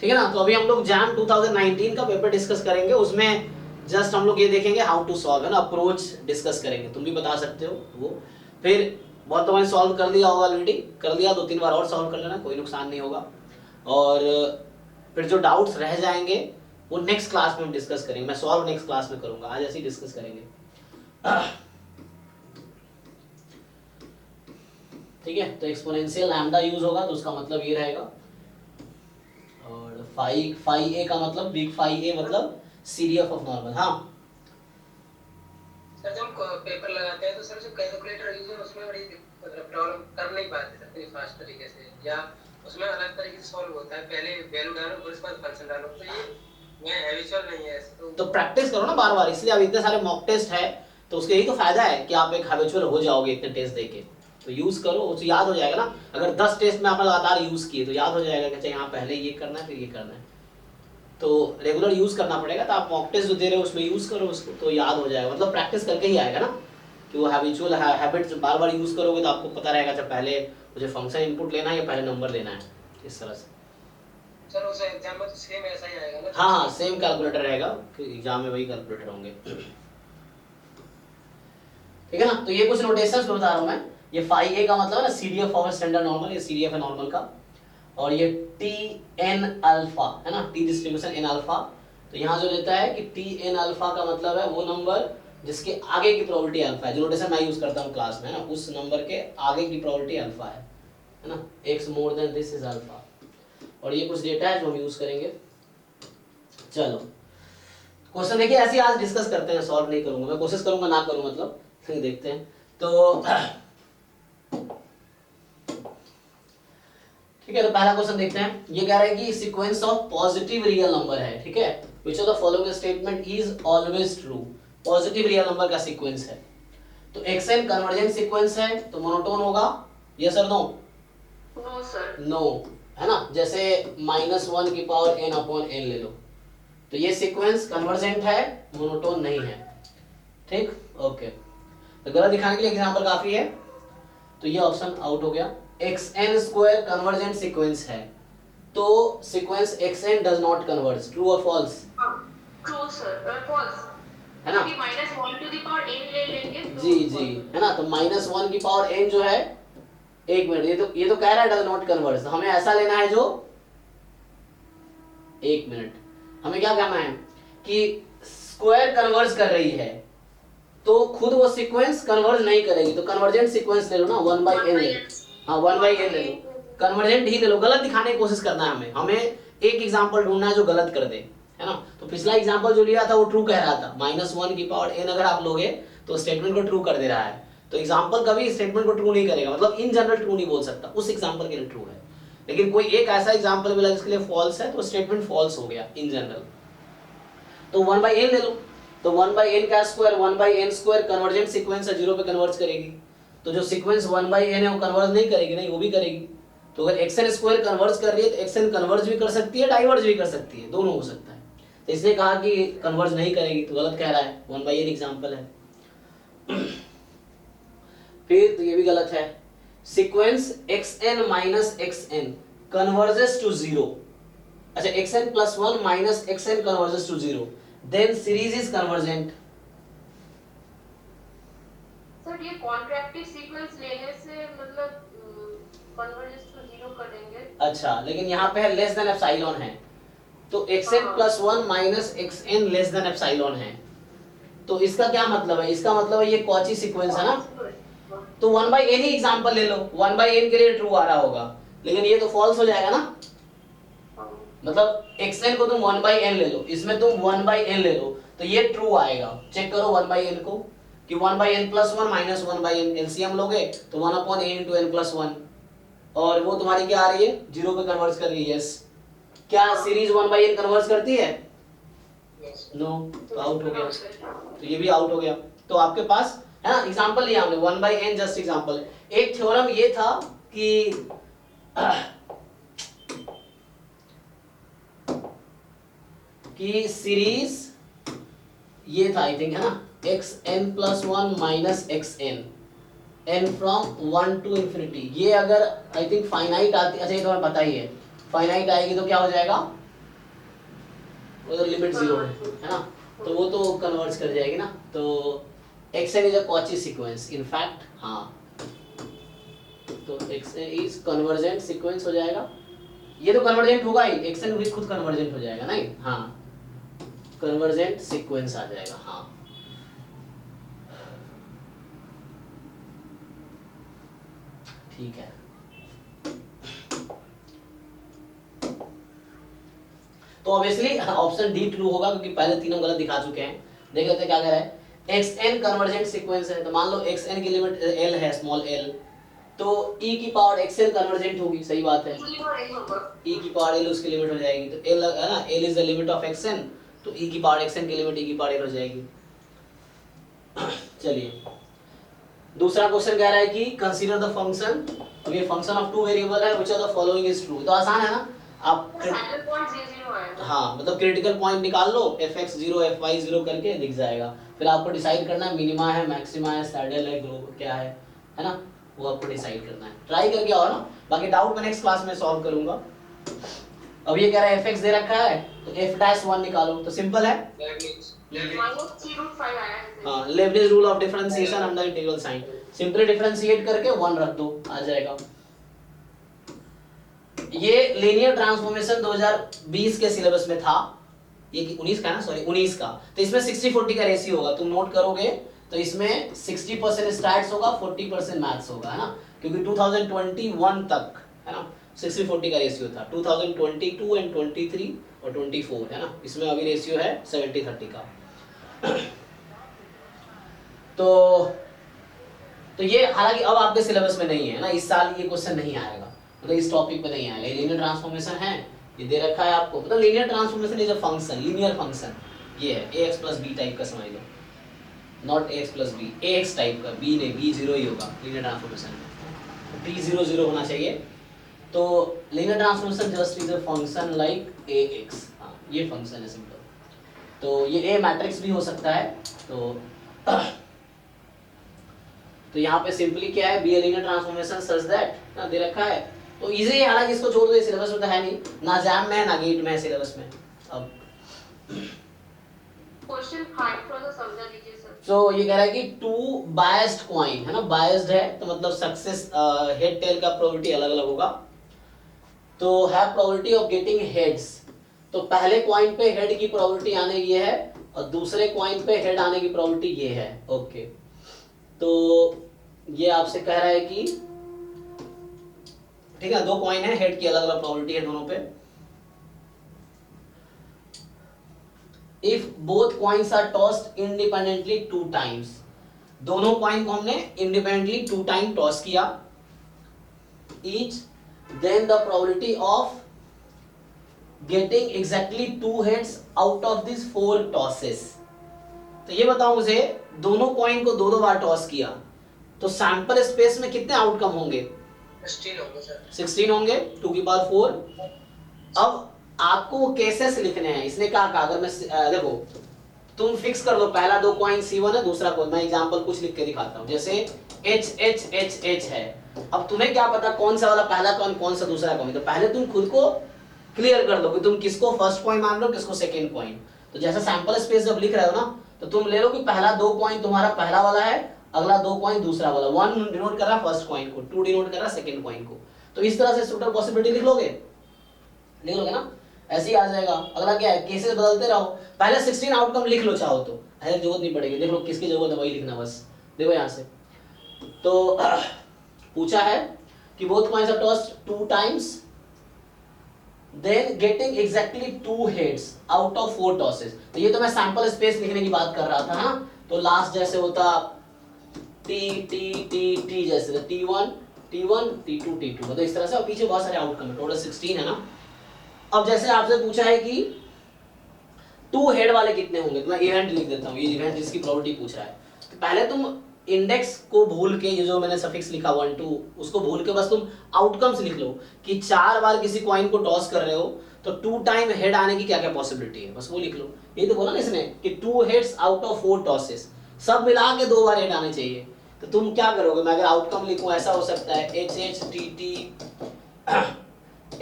ठीक है ना। तो अभी हम लोग जैम 2019 का पेपर डिस्कस करेंगे, उसमें जस्ट हम लोग ये देखेंगे हाउ टू सॉल्व, है ना, अप्रोच डिस्कस करेंगे, तुम भी बता सकते हो वो। फिर बहुत तो मैंने सॉल्व कर दिया होगा ऑलरेडी, कर दिया, 2-3 बार और सॉल्व कर लेना, कोई नुकसान नहीं होगा। और फिर जो डाउट्स रह जाएंगे वो नेक्स्ट क्लास में हम डिस्कस करेंगे, मैं सॉल्व नेक्स्ट क्लास में करूंगा, आज ऐसे ही डिस्कस करेंगे। ठीक है, तो एक्सपोनेंशियल लैम्डा यूज होगा तो उसका मतलब ये रहेगा, और फाई ए का मतलब बिग फाई ए मतलब सीडीएफ ऑफ नॉर्मल। हाँ सर जब पेपर लगाते हैं तो सर जो कैलकुलेटर यूज है उसमें बड़ी प्रॉब्लम कर नहीं पाते सर इतनी फास्ट तरीके से, या उसमें अलग तरीके से सॉल्व होता है, पहले वैल्यू डालो फिर उसके बाद फंक्शन डालो, तो ये मैं हैबिचुअल नहीं है ऐसे। तो प्रैक्टिस करो ना बार बार, इसलिए अब इतने सारे मॉक टेस्ट है, तो उसके यही तो फायदा है कि आप एक हैबिचुअल हो जाओगे इतने टेस्ट देके, तो यूज करो, उसे याद हो जाएगा ना। अगर 10 टेस्ट में आपने लगातार यूज किए तो याद हो जाएगा कि अच्छा यहाँ पहले ये करना है फिर ये करना है, तो रेगुलर यूज करना पड़ेगा। तो आप मॉक टेस्ट जो दे रहे हो उसमें यूज करो उसको, तो याद हो जाएगा, मतलब प्रैक्टिस करके ही आएगा ना, कि वो हैबिचुअल हैबिट बार बार यूज करोगे तो आपको पता रहेगा अच्छा पहले मुझे फंक्शन इनपुट लेना है या पहले नंबर लेना है, इस तरह से। सर उस एग्जाम में तो सेम ऐसा ही आएगा ना? हाँ हाँ, सेम कैलकुलेटर रहेगा, एग्जाम में वही कैलकुलेटर होंगे। ठीक है ना। तो ये कुछ नोटेशंस बता रहा हूँ मैं, ये फाई ए का मतलब है ना सीडीएफ ऑफ स्टैंडर्ड नॉर्मल, ये सीडीएफ है नॉर्मल का, और ये टी एन अल्फा है ना, टी डिस्ट्रीब्यूशन एन अल्फा। तो यहाँ जो देता है कि टी एन अल्फा का मतलब है वो नंबर जिसके आगे की प्रोबेबिलिटी अल्फा है, जो नोटेशन मैं यूज करता हूँ क्लास में, है ना, उस नंबर के आगे की प्रोबेबिलिटी अल्फा है ना, x more than this is alpha. और ये कुछ डेटा है जो हम यूज करेंगे। चलो क्वेश्चन देखिए, ऐसे ही आज डिस्कस करते हैं, सॉल्व नहीं करूंगा मैं, कोशिश करूंगा ना करूं, मतलब फिर देखते हैं। तो ठीक है, तो पहला क्वेश्चन देखते हैं। ये कह रहा है कि sequence of positive real number है, ठीक है, which of the following statement is always true. Positive real number का सीक्वेंस है, तो एक्सएन कन्वर्जेंट सीक्वेंस है, तो मोनोटोन होगा, यस और नो? No sir. नो, है ना, जैसे -1 की पावर n अपॉन n ले लो, तो ये सीक्वेंस कन्वर्जेंट है, मोनोटोन नहीं है। ठीक, ओके, तो गलत दिखाने के लिए एग्जांपल काफी है, तो ये ऑप्शन आउट हो गया। xn² कन्वर्जेंट सीक्वेंस है, तो sequence xn does not converge, true और फॉल्स? ट्रू सर, फॉल्स है ना, क्योंकि -1 टू द पावर n ले लेंगे तो जी जी, है ना, तो -1 की पावर n जो है, एक मिनट, ये तो कह रहा है डज नॉट कन्वर्ज, हमें ऐसा लेना है जो, एक मिनट, हमें क्या कहना है कि स्क्वायर कन्वर्ज कर रही है, तो खुद वो सीक्वेंस कन्वर्ज नहीं करेगी, तो कन्वर्जेंट सीक्वेंस ले लो ना, 1/n ले लो, हाँ 1/n ले लो, कन्वर्जेंट ही ले लो, गलत दिखाने की कोशिश करना है हमें एक एग्जांपल ढूंढना है जो गलत कर दे, है ना। तो पिछला एग्जांपल जो लिया था वो ट्रू कह रहा था, -1 की पावर n अगर आप लोगे तो स्टेटमेंट को ट्रू कर दे रहा है, तो एग्जांपल कभी स्टेटमेंट को ट्रू नहीं करेगा, मतलब इन जनरल ट्रू नहीं बोल सकता, उस एग्जांपल के लिए ट्रू है। लेकिन कोई एक ऐसा एग्जांपल मिला जिसके लिए फॉल्स है, तो स्टेटमेंट फॉल्स हो गया इन जनरल, तो 1/n ले लो, तो 1/n का स्क्वायर 1/n² कन्वर्जेंट सीक्वेंस है, 0 पे कन्वर्ज करेगी, तो जो सीक्वेंस 1/n है वो कन्वर्ज नहीं करेगी, नहीं वो भी करेगी, तो अगर xn² कन्वर्ज कर रही है तो xn कन्वर्ज भी कर सकती है, डाइवर्ज भी कर सकती है, दोनों हो सकता है, तो इसने कहा कि कन्वर्ज नहीं करेगी, तो गलत कह रहा है, 1/n एग्जांपल है। फिर तो ये भी गलत है, sequence xn minus xn converges to 0, अच्छा xn + 1 minus xn converges to 0, then series is convergent। Sir ये कॉन्ट्रैक्टिव सीक्वेंस लेने से मतलब कन्वर्जेंस टू 0 कर देंगे। अच्छा, लेकिन यहाँ पे है लेस देन एप्सिलॉन है, तो xn + 1 minus xn less than epsilon है, तो इसका क्या मतलब है, इसका मतलब है ये कॉची सीक्वेंस है ना, तो 1/n ही एग्जांपल ले लो, 1/n के लिए ट्रू आ रहा होगा, लेकिन ये तो फॉल्स हो जाएगा ना, मतलब xn को तुम 1/n ले लो, इसमें तुम 1/n ले लो, तो ये ट्रू आएगा, चेक करो 1/n को, कि 1/n + 1 माइनस 1/n एलसीएम लोगे तो 1/n × n + 1, और वो तुम्हारी क्या आ रही है, 0 पे कन्वर्ज कर रही है, यस। क्या सीरीज 1/n कन्वर्ज करती है? नो, तो आउट हो गया, तो ये भी आउट हो गया। तो आपके पास है ना, एग्जांपल लिया हमने 1/n, जस्ट एग्जांपल। एक थ्योरम ये था कि सीरीज ये था, आई थिंक, है ना, xn + 1 minus xn n from 1 to infinity, ये अगर आई थिंक फाइनाइट आती, अच्छा ये तो हमें पता ही है, फाइनाइट आएगी तो क्या हो जाएगा, अगर लिमिट 0 है ना, तो वो तो कन्वर्ज कर जाएगी ना। तो xn is a Cauchy sequence in fact, हाँ, तो xn इज कन्वर्जेंट सीक्वेंस हो जाएगा। ये तो कन्वर्जेंट होगा ही, xn भी खुद कन्वर्जेंट हो जाएगा नहीं, हाँ, कन्वर्जेंट सीक्वेंस आ जाएगा, हाँ। ठीक है, तो ऑब्वियसली ऑप्शन डी ट्रू होगा क्योंकि पहले तीनों गलत दिखा चुके हैं। देख लेते हैं क्या कह रहा है। xn कन्वर्जेंट सीक्वेंस है, तो मान लो xn की लिमिट l है, स्मॉल l, तो e की पावर xn कन्वर्जेंट होगी, सही बात है, e की पावर l उसकी लिमिट हो जाएगी, तो l है ना, l is the limit of xn, तो e की पावर xn की लिमिट e की पावर l हो जाएगी। चलिए दूसरा क्वेश्चन कह रहा है कि कंसीडर द फंक्शन, अब ये फंक्शन ऑफ टू वेरिएबल है, which of the following is true. तो आसान है ना, आप हाँ मतलब क्रिटिकल पॉइंट निकाल लो, fx0 fy0 करके दिख जाएगा, फिर आपको डिसाइड करना है मिनिमा है, मैक्सिमा है, सैडल है, ग्लोब क्या है ना, वो आपको डिसाइड करना है। ट्राई करके आओ ना, बाकी डाउट मैं नेक्स्ट क्लास में सॉल्व करूंगा। अब ये कह रहा है fx दे रखा है, तो f'1 निकालो, तो सिंपल है, हाँ, Leibniz rule of differentiation under integral sign, simply differentiate करके 1 रख दो, आ जाएगा। ये लीनियर ट्रांसफॉर्मेशन 2020 के सिलेबस में था, ये 19 का है ना, सॉरी 19 का, तो इसमें 60-40 का रेशियो होगा, तुम नोट करोगे तो इसमें 60% स्टैट्स होगा, 40% मैथ्स होगा, है ना, क्योंकि 2021 तक है ना 60-40 का रेशियो था, 2022 एंड 23 और 24 है ना, इसमें अभी रेशियो है 70-30 का। तो ये हालांकि अब आपके सिलेबस में नहीं है ना, इस साल ये क्वेश्चन नहीं आएगा, मतलब इस टॉपिक पे नहीं आएगा। लीनियर ट्रांसफॉर्मेशन है, ये दे रखा है आपको, मतलब linear transformation is a function, linear function ये है, ax + b टाइप का समझ लो, not ax + b, ax type का, b नहीं, b 0 ही होगा लीनियर ट्रांसफॉर्मेशन में, b 0 0 होना चाहिए। तो linear transformation just is a function like ax, हाँ ये फंक्शन है सिंपल। तो ये a मैट्रिक्स भी हो सकता है, तो यहाँ पे सिंपली क्या है, be a linear transformation such that ना दे रखा है, तो इजी है, हालांकि इसको छोड़ दो, ये सिलेबस में तो है नहीं, ना जैम में है ना गेट में है सिलेबस में। अब क्वेश्चन 5 थोड़ा सा समझा दीजिए सर। तो ये कह रहा है कि टू बायस्ड कॉइन है ना, बायस्ड है तो मतलब सक्सेस हेड टेल का प्रोबेबिलिटी अलग अलग होगा, तो है प्रोबेबिलिटी ऑफ गेटिंग हेड्स, तो पहले कॉइन पे हेड की प्रोबेबिलिटी आने की है और दूसरे कॉइन पे हेड आने की प्रोबेबिलिटी ये है, ओके। तो ये आपसे कह रहा है कि ठीक है, दो कॉइन है, हेड की अलग अलग प्रोबेबिलिटी है दोनों पे। If both coins are tossed independently 2 times, दोनों कॉइन को हमने इंडिपेंडेंटली 2 टाइम टॉस किया each, then the probability of getting exactly 2 heads out of this 4 tosses. तो ये बताओ मुझे, दोनों कॉइन को 2-2 बार टॉस किया तो सैंपल स्पेस में कितने आउटकम होंगे? 16 होंगे सर, 16 होंगे, 2 की पावर 4। अब आपको वो केसेस लिखने हैं, इसने कहा अगर मैं देखो तुम फिक्स कर लो, पहला 2 कॉइन C1 है, दूसरा कॉइन, मैं एग्जांपल कुछ लिख के दिखाता हूं, जैसे H H H H है। अब तुम्हें क्या पता कौन सा वाला पहला कॉइन, कौन सा दूसरा कॉइन, तो पहले तुम खुद को क्लियर कर लो कि तुम किसको फर्स्ट कॉइन मान लो, किसको सेकंड कॉइन। तो जैसा सैंपल स्पेस जब लिख रहे हो ना, तो तुम ले लो कि पहला 2 कॉइन तुम्हारा पहला वाला है, अगला 2 कॉइन दूसरा वाला, 1 डिनोट कर रहा है फर्स्ट कॉइन को, 2 डिनोट कर रहा है सेकंड कॉइन को। तो इस तरह से टोटल पॉसिबिलिटी लिख लोगे ना, ऐसे ही आ जाएगा। अगला क्या है, केसेस बदलते रहो, पहले 16 आउटकम लिख लो चाहो तो, ऐसे जरूरत नहीं पड़ेगी, देख लो किसकी जरूरत है वही लिखना बस। देखो यहाँ से तो पूछा है कि both coins are tossed 2 times then getting exactly 2 heads out of 4 tosses। तो ये तो मैं सैंपल स्पेस लिखने की बात कर रहा था ना, तो लास्ट जैसे होता T T T T जैसे T1 T1 T2 T2, मतलब इस तरह से, और पीछे बहुत सारे आउटकम है, टोटल 16 है ना। अब जैसे आपसे पूछा है कि 2 हेड वाले कितने होंगे, तो मैं इवेंट लिख देता हूँ, ये इवेंट जिसकी प्रोबेबिलिटी पूछ रहा है। तो पहले तुम इंडेक्स को भूल के, ये जो मैंने सफिक्स लिखा 1 2, उसको भूल के बस तुम आउटकम्स लिख लो कि 4 बार किसी कॉइन को टॉस कर रहे हो तो 2 टाइम हेड आने की क्या क्या पॉसिबिलिटी है, बस वो लिख लो। ये तो बोला ना इसने कि 2 हेड्स आउट ऑफ 4 टॉसेस, सब मिला के 2 बार हेड आने चाहिए। तो तुम क्या करोगे, मैं अगर आउटकम लिखूं, ऐसा हो सकता है H H T T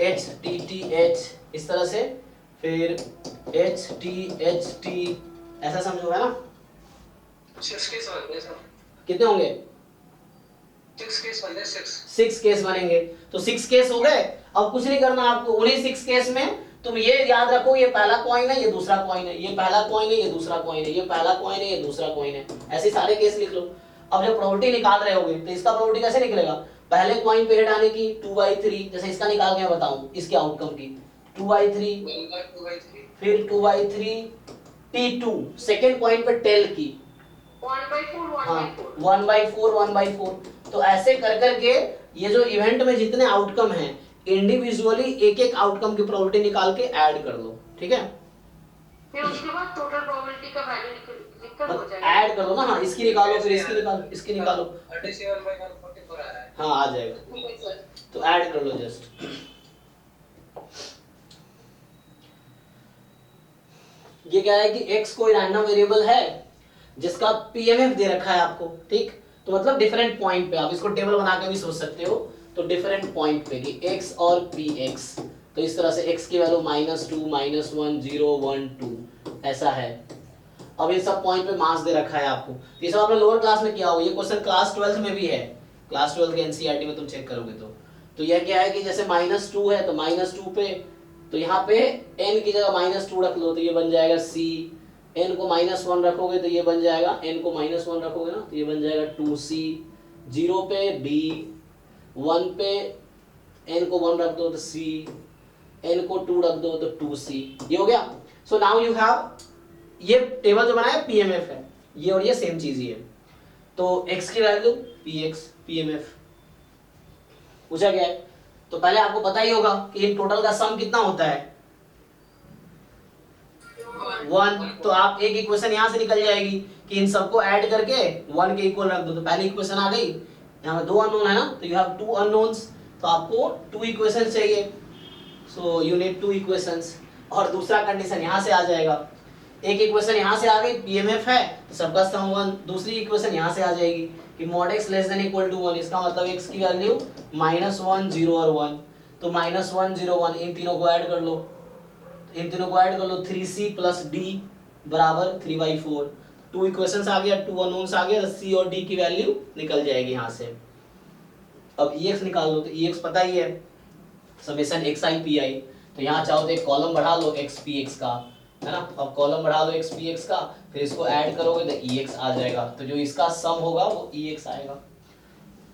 H T T H, इस तरह से फिर HT ऐसा समझो, है ना? 6 केस बन सर, कितने होंगे? 6 केस बन 6। 6 केस बनेंगे। तो 6 केस हो गए। अब कुछ नहीं करना आपको, उन्हीं 6 केस में तुम ये याद रखो, ये पहला कॉइन है, ये दूसरा कॉइन है, ये पहला कॉइन है, ये दूसरा कॉइन है, ये पहला कॉइन है, ये दूसरा कॉइन है, ऐसे सारे केस लिख लो। अब जब प्रॉपर्टी निकाल रहे होगे तो इसका प्रॉपर्टी कैसे निकलेगा? पहले कॉइन पे हेड आने की 2/3, जैसे इसका निकाल के मैं बताऊं इसके आउटकम की 2/3, 1/2/3, फिर 2/3 T2 सेकंड कॉइन पे टेल की 1/4 हाँ 1/4 1/4 तो ऐसे कर करके ये जो इवेंट में जितने आउटकम हैं इंडिविजुअली एक एक आउटकम की प्रोबेबिलिटी निकाल के ऐड कर लो, ठीक है? फिर उसके बाद टोटल प्रोबेबिलिटी का वैल्यू निकल हो जाएगा। ऐड कर लो ना, हाँ इसकी निकालो, फिर इसकी निकालो, इसकी निकालो, 37/144 आ रहा है। हाँ आ जाएगा। ठीक है सर। तो ऐड कर लो जस्ट। ये क्या है कि x कोई रैंडम वेरिएबल है जिसका पीएमएफ दे रखा है आपको, ठीक? तो मतलब डिफरेंट पॉइंट पे, आप इसको टेबल बना के भी सोच सकते हो। तो डिफरेंट पॉइंट पे कि x और px, तो इस तरह से x की वैल्यू -2 -1 0 1 2 ऐसा है। अब ये सब पॉइंट पे मास दे रखा है आपको। तो ये सब आपने लोअर क्लास में किया होगा, ये क्वेश्चन क्लास 12 में भी है, क्लास 12 के एनसीईआरटी में तुम चेक करोगे तो यह क्या है कि जैसे -2 है तो -2 पे, तो यहाँ पे n की जगह -2 रख लो तो ये बन जाएगा c, n को -1 रखोगे तो ये बन जाएगा, n को -1 रखोगे ना तो ये बन जाएगा 2c, 0 पे b, 1 पे n को 1 रख दो तो c, n को 2 रख दो तो 2c, ये हो गया। सो नाउ यू हैव, ये टेबल जो बनाया पीएमएफ है, ये और ये सेम चीज ही है। तो x की वैल्यू px पीएमएफ पूछा गया है, तो पहले आपको पता ही होगा कि इन टोटल का सम कितना होता है 1। तो आप एक इक्वेशन यहां से निकल जाएगी कि इन सबको ऐड करके 1 के इक्वल रख दो, तो पहली इक्वेशन आ गई। यहाँ पे 2 अननोन है ना, तो यू हैव 2 अननोन्स, तो आपको 2 इक्वेशन चाहिए। So you need 2 equations. और दूसरा कंडीशन यहाँ से आ जाएगा, एक इक्वेशन यहाँ से आ गई पीएमएफ है तो सबका सम 1, दूसरी इक्वेशन यहाँ से आ जाएगी कि mod x less than equal to 1, इसका मतलब x की वैल्यू -1 0 और 1, तो -1 0 1 इन तीनों को ऐड कर लो, इन तीनों को ऐड कर लो 3c प्लस d बराबर 3/4। 2 इक्वेशंस आ गया, 2 अननोन्स आ गया, तो c और d की वैल्यू निकल जाएगी यहाँ से। अब ex निकाल लो, तो ex पता ही है समेशन xi pi, तो यहाँ चाहो तो एक कॉलम बढ़ा लो x px का, है ना? अब कॉलम बढ़ा लो x px का, फिर इसको ऐड करोगे तो ex आ जाएगा, तो जो इसका सम होगा वो ex आएगा,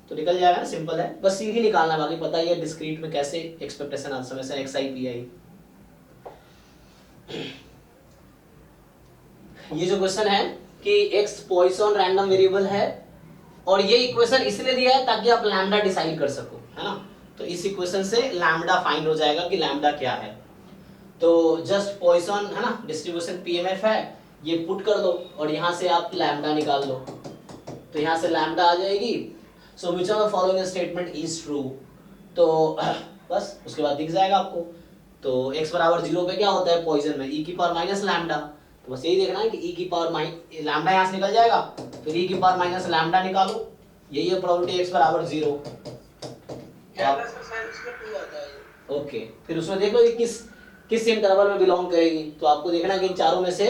तो निकल जाएगा ना, सिंपल है। बस सीधी निकालना, बाकी पता ही है डिस्क्रीट में कैसे एक्सपेक्टेशन आता है, समेशन xi pi। ये जो क्वेश्चन है कि x पॉइसन रैंडम वेरिएबल है, और ये इक्वेशन इसलिए दिया है ताकि आप लैम्डा डिसाइड कर सको, है ना? तो इस इक्वेशन से लैम्डा फाइंड हो जाएगा कि लैम्डा क्या है। तो जस्ट पॉइसन, है ना, डिस्ट्रीब्यूशन पीएमएफ है, ये पुट कर दो और यहाँ से आप लैम्डा निकाल लो, तो यहाँ से लैम्डा आ जाएगी। So which of the following statement is true, तो बस उसके बाद दिख जाएगा आपको। तो x बराबर 0 पे क्या होता है पॉइजन में, e की पावर माइनस लैम्डा, तो बस यही देखना है कि e की पावर लैम्डा यहाँ से निकल जाएगा, फिर e की पावर माइनस लैम्डा निकालो, यही है प्रोबेबिलिटी x बराबर 0। ओके, फिर उसमें देख लो कि किस इंटरवल में बिलोंग करेगी, तो आपको देखना कि इन चारों में से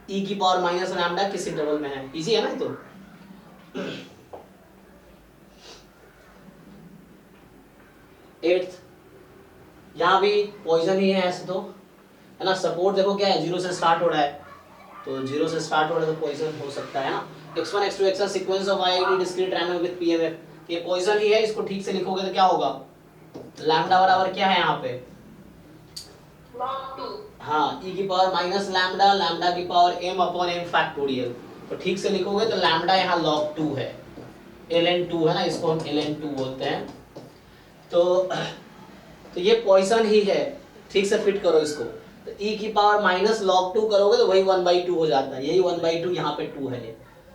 e की पावर माइनस लैम्डा किस इंटरवल में है। इजी है ना? तो एट्थ, यहाँ भी पॉइजन ही है ऐसे तो, है ना? सपोर्ट देखो क्या है, 0 से स्टार्ट हो रहा है, तो 0 से स्टार्ट हो रहा है तो पॉइजन हो सकता है ना। x1 x2 xn sequence of IID discrete random with PMF, ये पॉइजन ही है, इसको ठीक से लिखोगे तो क्या होगा, लैम्डा बराबर क्या है यहाँ पे log 2। हाँ, e की पावर माइनस लैम्डा, लैम्डा की power m upon m factorial, तो ठीक से लिखोगे तो लैम्डा यहाँ log 2 है, ln2 है ना, इसको हम ln2 बोलते हैं। तो ये पॉइसन ही है, ठीक से फिट करो इसको, तो e की पावर माइनस log 2 करोगे तो वही 1/2 हो जाता है, यही 1/2 यहाँ पे 2 है,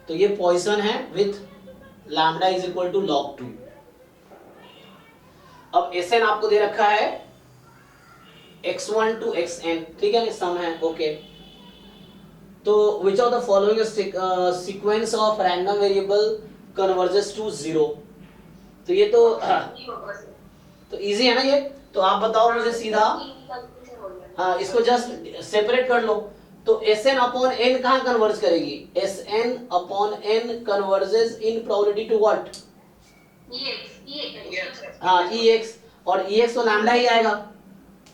तो ये पॉइसन है with lambda is equal to log 2। अब Sn आपको दे रखा है x1 to xn, ठीक है, सम है, ओके। तो which of the following sequence of random variable converges to 0, तो ये तो इजी है ना ये, तो आप बताओ मुझे सीधा हाँ इसको जस्ट सेपरेट कर लो। तो Sn अपॉन n कहाँ कन्वर्ज करेगी? Sn upon n converges in probability to what? हाँ Ex, और Ex तो लैम्डा ही आएगा।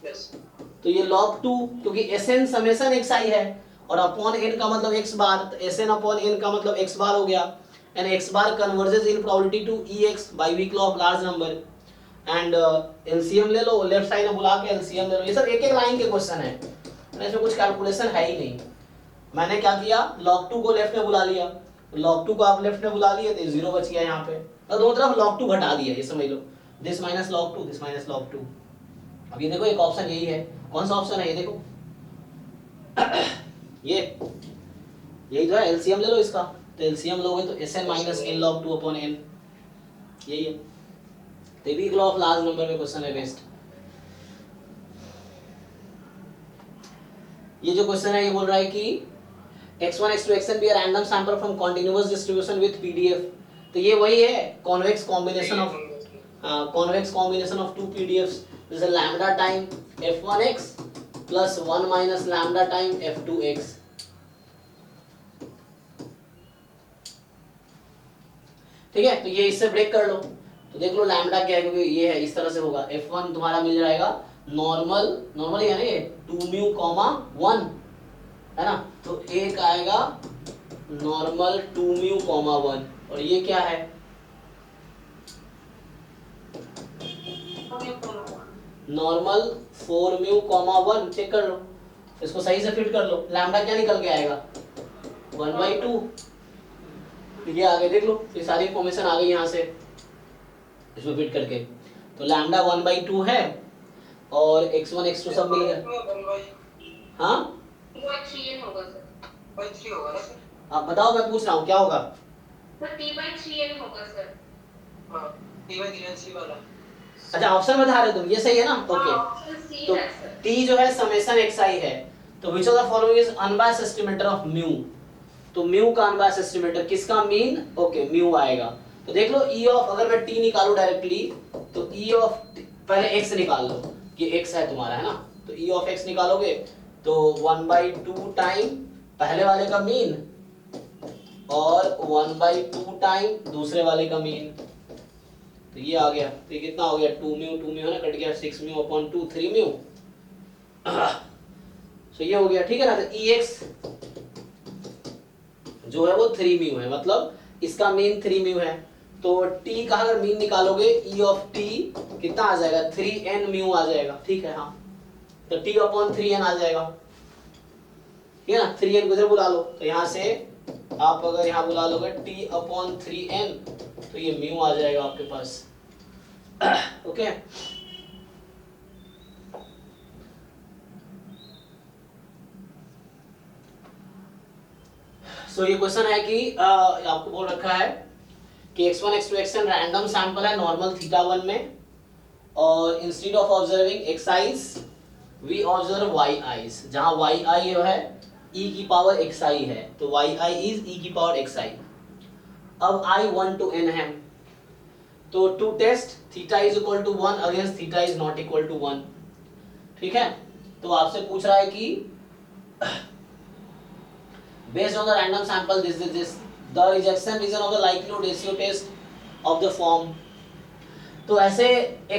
यस तो ये log 2, क्योंकि Sn समेशन xi है और अपॉन n का मतलब x बार, तो Sn अपॉन n का मतलब x बार हो गया, and x bar converges in probability to Ex by weak law of large number. And LCM ले लो, लेफ्ट साइड में बुला के एलसीएम ले लो। ये सब एक एक लाइन के क्वेश्चन है, इसमें कुछ कैलकुलेशन है ही नहीं। मैंने क्या किया, log 2 को लेफ्ट में बुला लिया, log 2 को आप लेफ्ट में बुला लिए तो 0 बच गया यहाँ पे, और दोनों तरफ log 2 घटा दिया, ये समझ लो, this minus log 2, this minus log 2। अब ये देखो एक ऑप्शन यही है, कौन सा ऑप्शन है ये देखो ये यही तो है, एलसीएम ले लो इसका, तो एलसीएम लोगे तो Sn minus n log 2 upon n, यही है। तो weak law of large number में क्वेश्चन है बेस्ट। ये जो क्वेश्चन है ये बोल रहा है कि x1 x2 xn be a random sample from continuous distribution with PDF। तो ये वही है, convex combination of two PDFs, this is lambda time f1x plus 1 minus lambda time f2x। ठीक है, तो ये इससे ब्रेक कर लो, तो देख लो लैम्डा क्या है, क्योंकि ये है इस तरह से होगा, f1 तुम्हारा मिल जाएगा नॉर्मल है ना, ये 2 म्यू कॉमा 1 है ना, तो एक आएगा नॉर्मल 2 म्यू कॉमा 1, और ये क्या है नॉर्मल 4 म्यू कॉमा 1। चेक कर लो, इसको सही से फिट कर लो, लैम्डा क्या निकल के आएगा 1/2। ये आगे देख लो, ये सारी इंफॉर्मेशन आ गई यहाँ से इसमें फिट करके, तो लैम्डा 1/2 है और x1 x2 सब मिल गया। हाँ आप बताओ, मैं पूछ रहा हूँ क्या होगा? अच्छा ऑप्शन बता रहे हो तुम, ये सही है ना? ओके, तो t जो है समेशन xi है, तो which of the following is unbiased estimator of mu. तो म्यू का अनबायस्ड एस्टिमेटर किसका? मीन। ओके म्यू आएगा, तो देख लो e ऑफ, अगर मैं t निकालूं डायरेक्टली तो e ऑफ, पहले x निकाल लो कि x है तुम्हारा, है ना, तो e ऑफ x निकालोगे तो 1/2 टाइम पहले वाले का मीन और 1/2 टाइम दूसरे वाले का मीन, तो ये आ गया, तो ये कितना हो गया 2 म्यू है ना, कट गया 6 म्यू अपॉन 2 3 म्यू, सो ये हो गया। ठीक है ना, तो ex जो है वो 3 म्यू है, मतलब इसका मीन 3 म्यू है, तो t का अगर मीन निकालोगे e ऑफ t कितना आ जाएगा 3n म्यू आ जाएगा। ठीक है, हाँ तो t अपॉन 3n आ जाएगा, ठीक है ना, 3n को इधर बुला लो, तो यहाँ से आप अगर यहाँ बुला लोगे t अपॉन 3n तो ये म्यू आ जाएगा आपके पास। ओके सो ये क्वेश्चन है कि आपको बोल रखा है कि x1 x2 xn random sample है नॉर्मल θ1 में, और instead of observing xi's we observe yi's, जहां yi जो है e की पावर xi है, तो yi इज e की पावर xi। अब i 1 to n है, तो to test theta is equal to 1 against theta is not equal to 1। ठीक है, तो आपसे पूछ रहा है कि based on the random sample this the rejection region of the likelihood ratio test of the form। तो ऐसे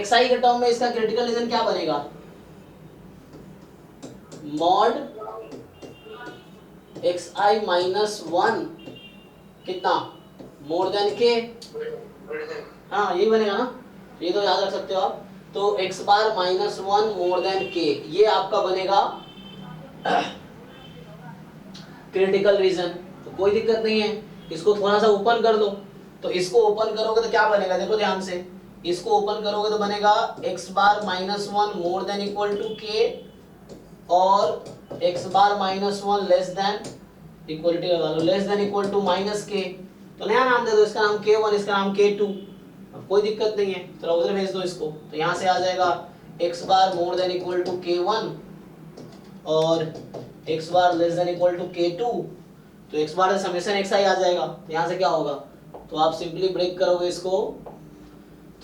xi के टर्म में इसका क्रिटिकल रीजन क्या बनेगा? मॉड xi माइनस 1 कितना मोर देन के, हाँ यही बनेगा ना, ये तो याद रख सकते हो आप। तो x बार माइनस 1 मोर देन के, ये आपका बनेगा क्रिटिकल रीजन। तो कोई दिक्कत नहीं है, इसको थोड़ा सा ओपन कर दो, तो इसको ओपन करोगे तो क्या बनेगा देखो ध्यान से, इसको ओपन करोगे तो बनेगा x bar minus 1 more than equal to k और x बार माइनस 1 लेस देन इक्वलिटी लगा लो, less than equal to minus k, तो नया नाम दे दो, इसका नाम k1 इसका नाम k2, अब कोई दिक्कत नहीं है, चलो उधर भेज दो इसको, तो यहाँ से आ जाएगा x bar more than equal to k1 और x bar less than equal to k2, तो x बार समेशन xi आ जाएगा, तो यहाँ से क्या होगा, तो आप सिंपली ब्रेक करोगे इसको,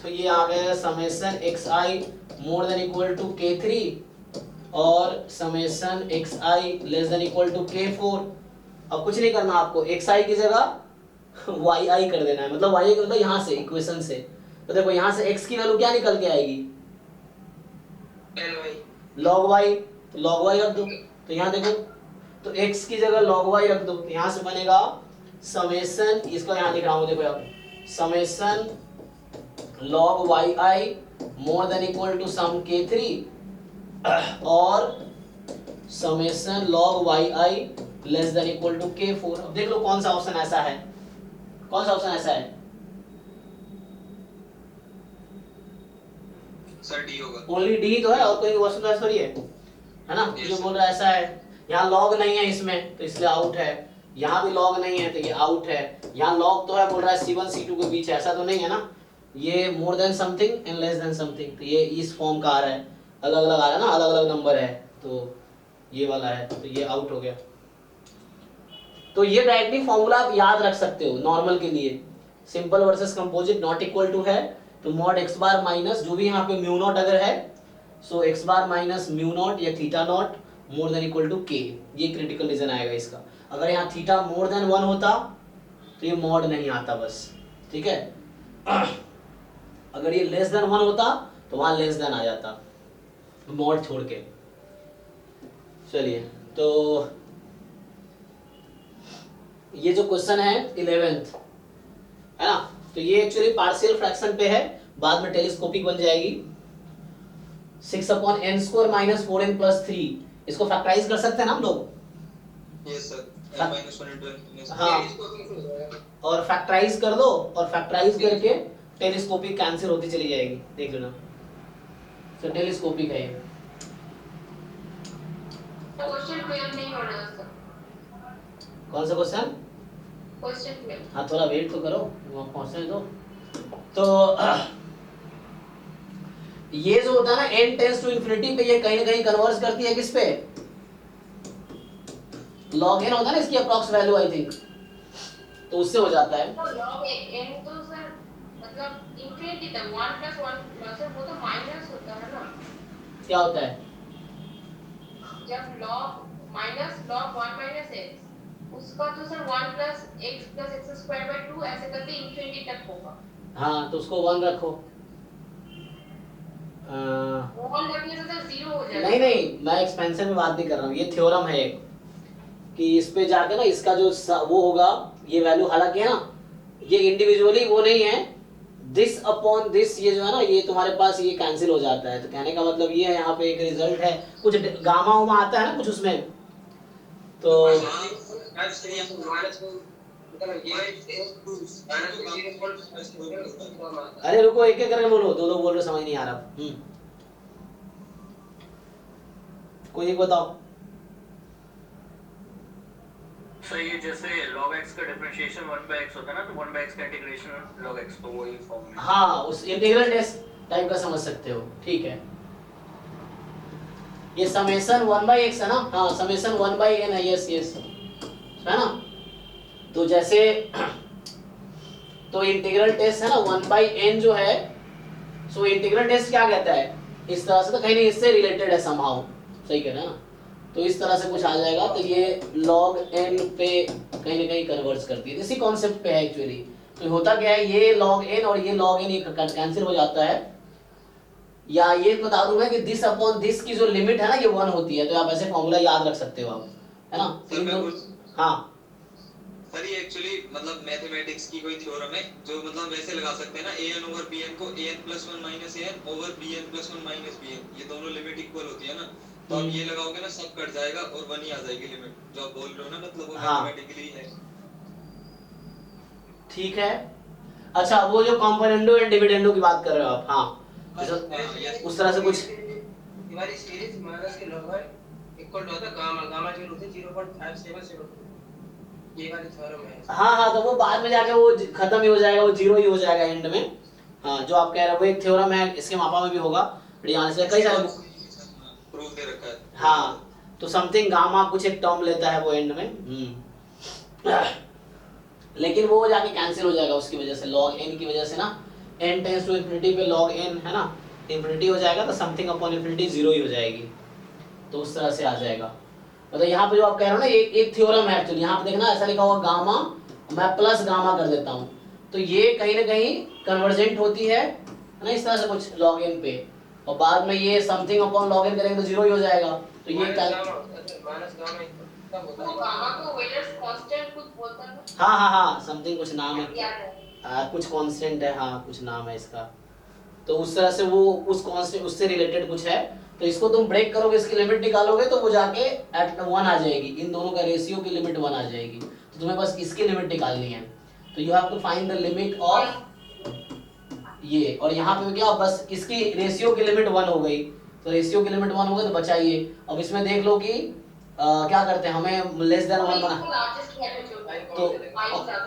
तो ये आ गया summation xi more than equal to k3 और summation xi less than equal to k4। अब कुछ नहीं करना आपको, xi की जगह yi कर देना है, मतलब yi का मतलब यहाँ से इक्वेशन से। तो देखो यहाँ से x की वैल्यू क्या निकल के आएगी, log y, तो log y रख दो। तो यहाँ देखो, तो x की जगह log y रख दो, तो यहाँ से बनेगा समेशन, इसको यहाँ लिख रहा हूँ देखो यहाँ, summation log yi more than equal to sum k3 और summation log yi less than equal to k4। अब देख लो कौन सा ऑप्शन ऐसा है, कौन सा ऑप्शन ऐसा है, सर डी होगा। ओनली डी तो है, और कोई ऑप्शन तो ऐसा थोड़ी है ना। जो बोल रहा है ऐसा है, यहाँ लॉग नहीं है इसमें तो इसलिए आउट है, यहाँ भी लॉग नहीं है तो ये आउट है, यहाँ लॉग तो है, बोल रहा है C1 C2 के बीच, ऐसा तो नहीं है ना। ये more than something and less than something, तो ये इस फॉर्म का आ रहा है, अलग अलग आ रहा है ना, अलग अलग नंबर है, तो ये वाला है, तो ये आउट हो गया। तो ये डायरेक्टली फॉर्मूला आप याद रख सकते हो नॉर्मल के लिए, simple versus composite not equal to है, तो मॉड x बार माइनस जो भी यहाँ पे म्यू नॉट अगर है, so x bar minus mu not या theta not more than equal to k, ये क्रिटिकल रीजन आएगा इसका। अगर यहाँ थीटा मोर देन 1 होता तो ये मॉड नहीं आता बस, ठीक है। अगर ये लेस देन 1 होता तो वहां लेस देन आ जाता मॉड छोड़ के। चलिए, तो ये जो क्वेश्चन है 11th है ना, तो ये एक्चुअली पार्शियल फ्रैक्शन पे है, बाद में टेलीस्कोपिक बन जाएगी। 6/n² माइनस 4n प्लस 3, इसको फैक्टराइज कर सकते हैं ना हम लोग। Yes sir, n minus 1 into n। हाँ, और फैक्टराइज कर दो, और फैक्टराइज करके टेलीस्कोपिक कैंसिल होती चली जाएगी, देख लेना। तो टेलीस्कोपिक है ये। क्वेश्चन 12 नहीं हो रहा सर, कौन सा क्वेश्चन? क्वेश्चन 12। हाँ, थोड़ा वेट तो करो, वहाँ पहुँचने दो। तो ये जो होता है ना n टेंड्स टू इंफिनिटी पे, ये कहीं ना कहीं कन्वर्ज करती है किस पे, log n होता है ना इसकी अप्रॉक्स वैल्यू आई थिंक, तो उससे हो जाता है। तो log n तो सर मतलब इंफिनिटी तक 1 + 1 सर, वो तो माइनस होता है ना। क्या होता है? जब log माइनस log 1 - x, उसका तो सर 1 + x + x² / 2 ऐसे करके इंफिनिटी तक होगा। हाँ, तो उसको 1 रखो। 1 रखने से सर 0 हो जाएगा। नहीं नहीं, मैं एक्सपेंशन में बात नहीं कर रहा हूँ, ये थ्योरम है एक, कि इस पे जाके ना इसका जो वो होगा, ये वैल्यू हालांकि है ना, ये इंडिविजुअली वो नहीं है, दिस अपॉन दिस, ये जो है ना, ये तुम्हारे पास ये कैंसिल हो जाता है। तो कहने का मतलब ये है, यहाँ पे एक रिजल्ट है, कुछ गामा उमा आता है ना कुछ उसमें, तो अरे रुको, एक एक करके बोलो, दो दो बोल रहे, समझ नहीं आ रहा। कोई एक बताओ। सर ये जैसे log x का डिफरेंशिएशन 1/x होता है ना, तो 1/x का इंटीग्रेशन log x, तो वही फॉर्म में। हाँ, उस इंटीग्रल टेस्ट टाइप का समझ सकते हो, ठीक है। ये समेशन 1/x है ना, हाँ समेशन 1/n है, यस यस, है ना। तो जैसे तो इंटीग्रल टेस्ट है ना 1/n जो है, सो इंटीग्रल टेस्ट क्या कहता है, इस तरह से, तो कहीं नहीं इससे रिलेटेड है समहाउ, सही कह रहे हैं ना। तो इस तरह से कुछ आ जाएगा, तो ये log n पे कहीं ना कहीं कन्वर्ज करती है, इसी कॉन्सेप्ट पे है एक्चुअली। तो होता क्या है, ये log n और ये log n ये कैंसिल हो जाता है, या ये बता दूं मैं कि दिस अपॉन दिस की जो लिमिट है ना, ये 1 होती है, तो आप ऐसे फॉर्मूला याद रख सकते हो आप, है ना। हाँ सर, ये एक्चुअली मतलब मैथमेटिक्स की कोई थ्योरम है, जो मतलब वैसे लगा सकते हैं ना, an/bn को an + 1 - an/bn + 1 - bn, ये दोनों लिमिट इक्वल होती है ना, तो आप ये लगाओगे ना, सब कट जाएगा और 1 ही आ जाएगी लिमिट, जो आप बोल रहे हो ना, मतलब वो मैथमेटिकली है। ठीक है। अच्छा, वो जो कॉम्पोनेंडो एंड डिविडेंडो की बात कर रहे हो आप, हाँ उस तरह से कुछ हमारी सीरीज माइनस के लॉग इक्वल टू होता है गामा 0 ये वाली थ्योरम है। हाँ, तो वो बाद में जाके वो खत्म ही हो जाएगा, वो 0 ही हो जाएगा एंड में। हाँ, जो आप कह रहे हो वो एक थ्योरम है, इसके मापा में भी होगा, यहाँ से कई सारे प्रूफ दे रखा है। हाँ, तो समथिंग गामा कुछ एक टर्म लेता है वो एंड में, लेकिन वो जाके कैंसिल हो जाएगा उसकी वजह से, log n की वजह से ना, n टेंड्स टू इंफिनिटी पे log n है ना, इंफिनिटी हो जाएगा, तो समथिंग अपॉन इंफिनिटी 0 ही हो जाएगी। तो उस तरह से आ जाएगा। मतलब यहाँ पे जो आप कह रहे हो ना एक थ्योरम है एक्चुअली, यहाँ पे देखना ऐसा लिखा हुआ गामा, मैं प्लस गामा कर देता हूँ, तो ये कहीं ना कहीं कन्वर्जेंट होती है ना, इस तरह से कुछ लॉग एन पे, और बाद में ये समथिंग अपॉन लॉग एन करेंगे तो जीरो ही हो जाएगा। तो ये माइनस गामा कब होता वो है? गामा को वेलर्स कांस्टेंट कुछ बोलता है। हाँ समथिंग कुछ नाम है, याद है। कुछ कांस्टेंट है, हाँ कुछ नाम है इसका। तो उस तरह से वो उस कांस्टेंट उससे रिलेटेड कुछ है, तो इसको तुम ब्रेक करोगे, इसकी लिमिट निकालोगे तो वो जाके एट 1 आ जाएगी, इन दोनों का रेशियो की लिमिट 1 आ जाएगी। तो तुम्हें बस इसकी लिमिट निकालनी है, तो you have to find the limit of ये, और यहाँ पे क्या बस इसकी रेशियो की लिमिट 1 हो गई, तो रेशियो की लिमिट 1 हो गई तो बचाइए। अब इसमें देख लो कि क्या करते हैं, हमें लेस देन 1 बना, लार्जेस्ट है जो तो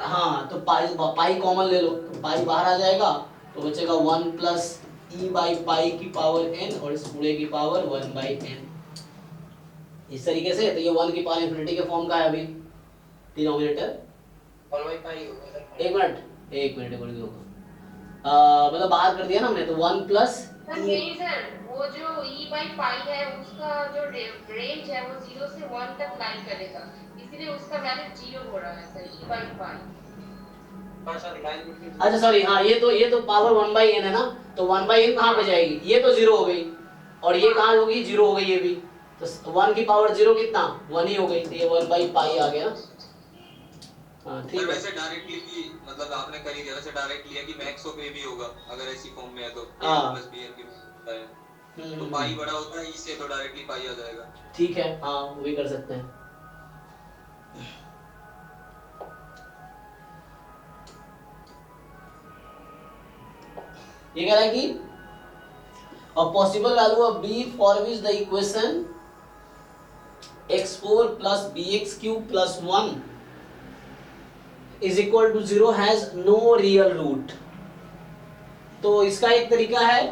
हाँ तो पाई कॉमन ले लो, तो पाई बाहर आ जाएगा, तो बचेगा 1 प्लस ई बाई पाई की पावर n, और इस पूरे की पावर 1 बाई n, इस तरीके से। तो ये 1 की पावर इंफिनिटी के फॉर्म का है अभी डिनोमिनेटर। 1 पाई होगा सर। एक मिनट बोल दो, मतलब बाहर कर दिया ना हमने, तो 1 प्लस सर मेरी सर वो जो e बाई पाई है उसका जो रेंज है वो 0 से 1 तक लाइन करेगा, इसीलिए उसका वैल्यू 0 हो रहा है सर, e बाई पाई। हाँ सर लाइन बिटवीन। अच्छा सॉरी, हाँ ये तो पावर 1 बाई n है ना, तो 1 बाई n कहाँ पे जाएगी, ये तो 0 हो गई, और ये कहाँ होगी, 0 हो गई ये भी, तो 1 की पावर 0 कितना 1 ही हो गई, तो ये 1 बाई पाई आ गया। हाँ ठीक है। वैसे डायरेक्टली भी मतलब आपने कर ही दिया, वैसे डायरेक्ट लिया कि मैक्स ऑफ ए भी होगा अगर ऐसी फॉर्म में है तो हाँ। प्लस bn की होता है, तो पाई बड़ा होता है इससे, तो डायरेक्टली पाई आ जाएगा। ठीक है, हाँ वो भी कर सकते हैं। ये कह रहा है कि a possible value of b for which the equation x4 plus bx cube plus 1 is equal to 0 has no real root। तो इसका एक तरीका है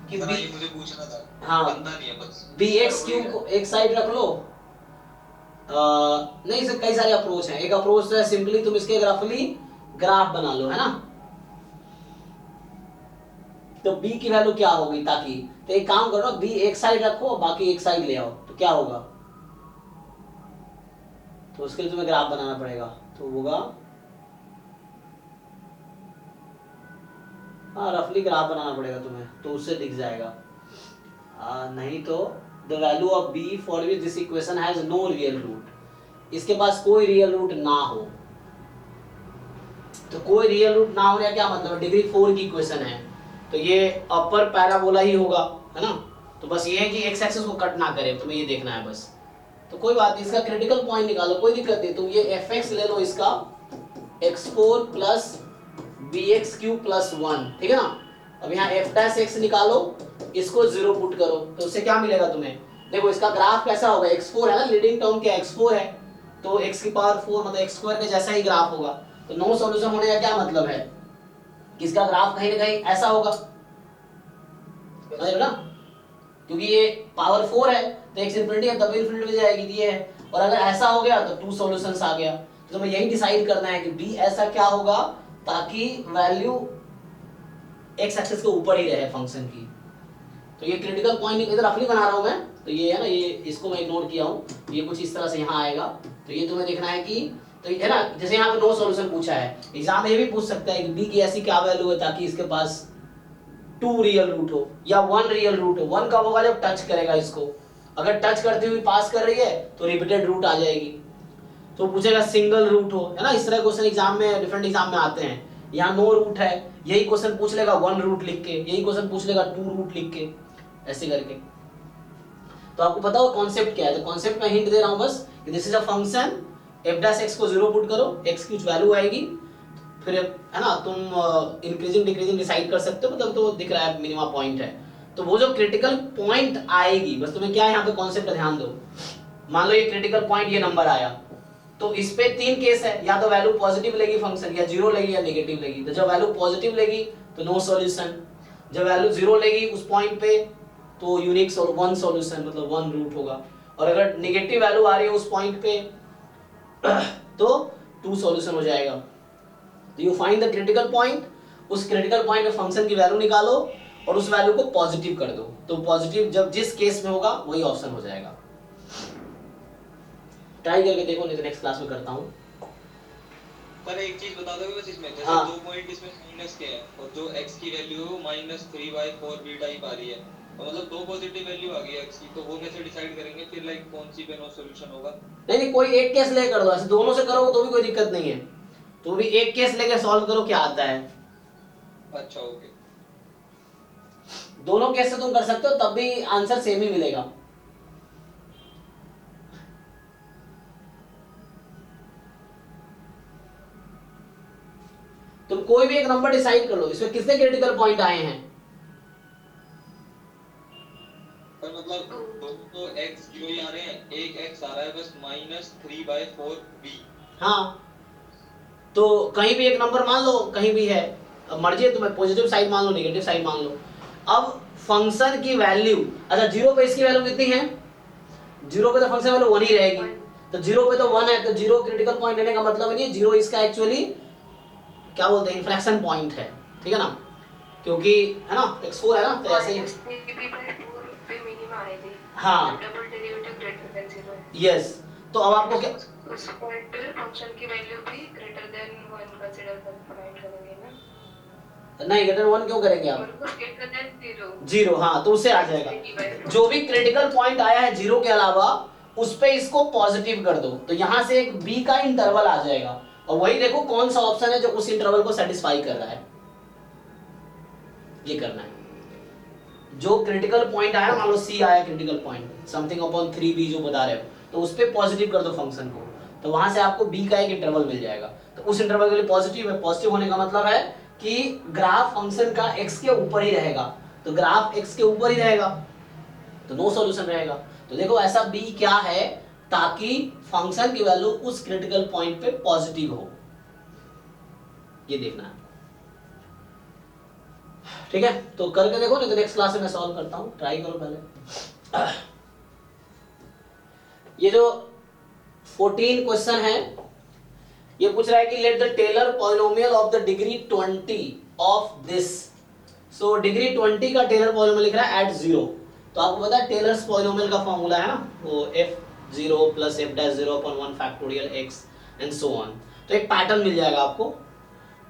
कि सर b, ये मुझे पूछना था, हाँ बनता नहीं है बस bx क्यूब को एक साइड रख लो। नहीं, इसके कई सारे अप्रोच हैं। एक अप्रोच है सिंपली तुम इसके रफली ग्राफ बना लो, है ना, तो b की वैल्यू क्या होगी, ताकि तो एक काम करो, b एक साइड रखो बाकी एक साइड ले आओ, तो क्या होगा, तो उसके लिए तुम्हें ग्राफ बनाना पड़ेगा, तो होगा हाँ रफली ग्राफ बनाना पड़ेगा तुम्हें, तो उससे दिख जाएगा। नहीं तो the value of b for which this equation has no real root, इसके पास कोई रियल रूट ना हो। तो कोई रियल रूट ना होने का क्या मतलब, डिग्री 4 की इक्वेशन है, तो ये अपर पैराबोला ही होगा, है ना, तो बस ये है कि एक्स एक्सिस को कट ना करे, तुम्हें ये देखना है बस। तो कोई बात नहीं, इसका क्रिटिकल पॉइंट निकालो, कोई दिक्कत नहीं, तुम ये fx ले लो इसका x4 plus bx cube plus 1, ठीक है ना। अब यहाँ f डैश x निकालो, इसको 0 पुट करो, तो उससे क्या मिलेगा तुम्हें, देखो इसका ग्राफ कैसा होगा, x4 है ना, लीडिंग टर्म क्या x4 है, तो x की पावर 4 मतलब x स्क्वायर के जैसा ही ग्राफ होगा। तो नो सॉल्यूशन होने का क्या मतलब है, कि इसका ग्राफ कहीं ना कहीं ऐसा होगा, समझ रहे हो ना, क्योंकि ये पावर 4 है तो x इंफिनिटी है तब इंफिनिटी में जाएगी, ये है, और अगर ऐसा हो गया तो 2 सॉल्यूशंस आ गया। तो तुम्हें यही डिसाइड करना है कि b ऐसा क्या होगा ताकि वैल्यू x एक्सिस के ऊपर ही रहे फंक्शन की। तो ये क्रिटिकल पॉइंट इधर रफली बना रहा हूं मैं, तो ये है ना, ये इसको मैं इग्नोर किया हूं, ये कुछ इस तरह से यहाँ आएगा। तो ये तुम्हें देखना है कि, तो है ना, जैसे यहाँ पे नो सॉल्यूशन पूछा है, एग्जाम में ये भी पूछ सकता है कि b की ऐसी क्या वैल्यू है ताकि इसके पास 2 रियल रूट हो या 1 रियल रूट हो। 1 कब होगा, जब टच करेगा इसको, अगर टच करती हुई पास कर रही है तो रिपीटेड रूट आ जाएगी। तो पूछेगा सिंगल रूट हो, है ना, इस तरह क्वेश्चन एग्जाम में, डिफरेंट एग्जाम में आते हैं। यहाँ नो रूट है, यही क्वेश्चन पूछ लेगा 1 रूट लिख के, यही क्वेश्चन पूछ लेगा 2 रूट लिख के, ऐसे करके। तो आपको पता हो कॉन्सेप्ट क्या है, तो कॉन्सेप्ट में हिंट दे रहा हूं बस, कि this is a function, f dash x को 0 पुट करो, x की कुछ वैल्यू आएगी, फिर है ना तुम इंक्रीजिंग डिक्रीजिंग डिसाइड कर सकते हो, मतलब तो दिख रहा है मिनिमम पॉइंट है, तो वो जो क्रिटिकल पॉइंट आएगी, बस तुम्हें क्या है यहाँ पे कॉन्सेप्ट ध्यान दो। मान लो ये क्रिटिकल पॉइंट, ये नंबर आया, तो इस पे 3 केस है, या तो वैल्यू पॉजिटिव लेगी फंक्शन, या 0 लेगी, या नेगेटिव लेगी। तो जब वैल्यू पॉजिटिव लेगी तो नो सॉल्यूशन, जब वैल्यू 0 लेगी उस पॉइंट पे तो यूनिक 1 सॉल्यूशन, मतलब 1 रूट होगा, और अगर नेगेटिव वैल्यू आ रही है उस पॉइंट पे तो 2 सॉल्यूशन हो जाएगा। तो you find the critical point, उस क्रिटिकल पॉइंट में फंक्शन की वैल्यू निकालो, और उस वैल्यू को पॉजिटिव कर दो, तो पॉजिटिव जब जिस केस में होगा वही ऑप्शन हो जाएगा। ट्राई करके देखो, नहीं तो नेक्स्ट क्लास में करता हूँ। पर एक चीज बता दोगे बस इसमें, जैसे हाँ। 2 पॉइंट इसमें माइनस के हैं और जो x की वैल्यू -3/4b टाइप आ रही है, तो मतलब दो पॉजिटिव वैल्यू आ गई x की, तो वो कैसे डिसाइड करेंगे फिर, लाइक कौन सी पे नो सॉल्यूशन होगा? नहीं कोई एक केस ले कर दो, ऐसे दोनों से करोगे तो भी कोई दिक्कत नहीं है, तो भी एक केस लेके सॉल्व करो क्या आता है। अच्छा ओके। दोनों केस से तुम कर सकते हो तब भी आंसर सेम ही मिलेगा। तुम कोई भी एक नंबर डिसाइड कर लो, इसमें कितने क्रिटिकल पॉइंट आए हैं। पर मतलब दो तो x जो ही आ रहे हैं, एक x आ रहा है बस -3/4b। हाँ तो कहीं भी एक नंबर मान लो, कहीं भी है, अब मर्जी है तुम्हें, पॉजिटिव साइड मान लो, नेगेटिव साइड मान लो। अब फंक्शन की वैल्यू, अच्छा जीरो पे इसकी वैल्यू कितनी है, जीरो पे तो फंक्शन वैल्यू 1 ही रहेगी, तो जीरो पे तो 1 है, तो जीरो क्रिटिकल पॉइंट लेने का मतलब नहीं है, जीरो इसका एक्चुअली क्या बोलते हैं, इन्फ्लेक्शन पॉइंट है, ठीक है ना, क्योंकि है ना x4 है ना, तो ऐसे ही हाँ डबल डेरिवेटिव ग्रेटर देन 0 है। यस। तो अब आपको क्या, उस पॉइंट पे फंक्शन की वैल्यू भी ग्रेटर देन 1 कंसीडर कर फाइंड करेंगे ना। नहीं ग्रेटर 1 क्यों करेंगे आप, और कुछ ग्रेटर देन 0 जीरो, हाँ तो उससे आ जाएगा। जो भी क्रिटिकल पॉइंट आया है जीरो के अलावा, उस पे इसको पॉजिटिव कर दो, तो यहां से एक b का इंटरवल आ जाएगा, और वही देखो कौन सा ऑप्शन है जो उस इंटरवल को सेटिस्फाई कर रहा है, ये करना है। जो क्रिटिकल पॉइंट आया, मान लो c आया critical point something upon 3b जो बता रहे हो, तो उस पे पॉजिटिव कर दो फंक्शन को, तो वहां से आपको b का एक इंटरवल मिल जाएगा, तो उस इंटरवल के लिए पॉजिटिव है। पॉजिटिव होने का मतलब है कि ग्राफ फंक्शन का x के ऊपर ही रहेगा, तो ग्राफ x के ऊपर ही रहेगा तो नो सॉल्यूशन रहेगा। तो देखो ऐसा b क्या है, ताकि फंक्शन की वैल्यू उस क्रिटिकल पॉइंट पे पॉजिटिव हो, ये देखना है, ठीक है। तो करके देखो, नहीं तो नेक्स्ट क्लास में मैं सॉल्व करता हूं, ट्राई करो पहले। ये जो 14 क्वेश्चन है, ये पूछ रहा है कि let the Taylor polynomial of the degree 20 of this. So degree 20 का टेलर पॉलिनोमियल लिख रहा है एट 0। तो आपको पता है टेलर्स पॉलिनोमियल का फॉर्मूला है ना, वो f0 + f'0 upon 1 factorial x and so on। तो एक पैटर्न मिल जाएगा आपको।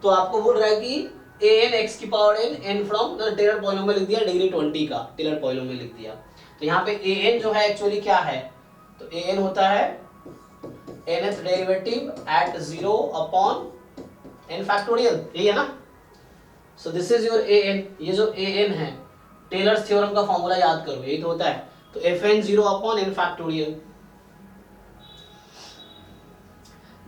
तो आपको बोल रहा है कि an x की power n n from the Taylor polynomial लिख दिया, डिग्री 20 का टेलर पॉलिनोमियल लिख दिया। तो यहाँ पे an जो है एक्चुअली क्या है, तो an होता है nth derivative eight 0 upon n factorial, यही है ना। So this is your an, ये जो an है टेलर्स थ्योरम का फॉर्मूला याद करो, यही तो होता है। तो fn 0 अपॉन n फैक्टोरियल,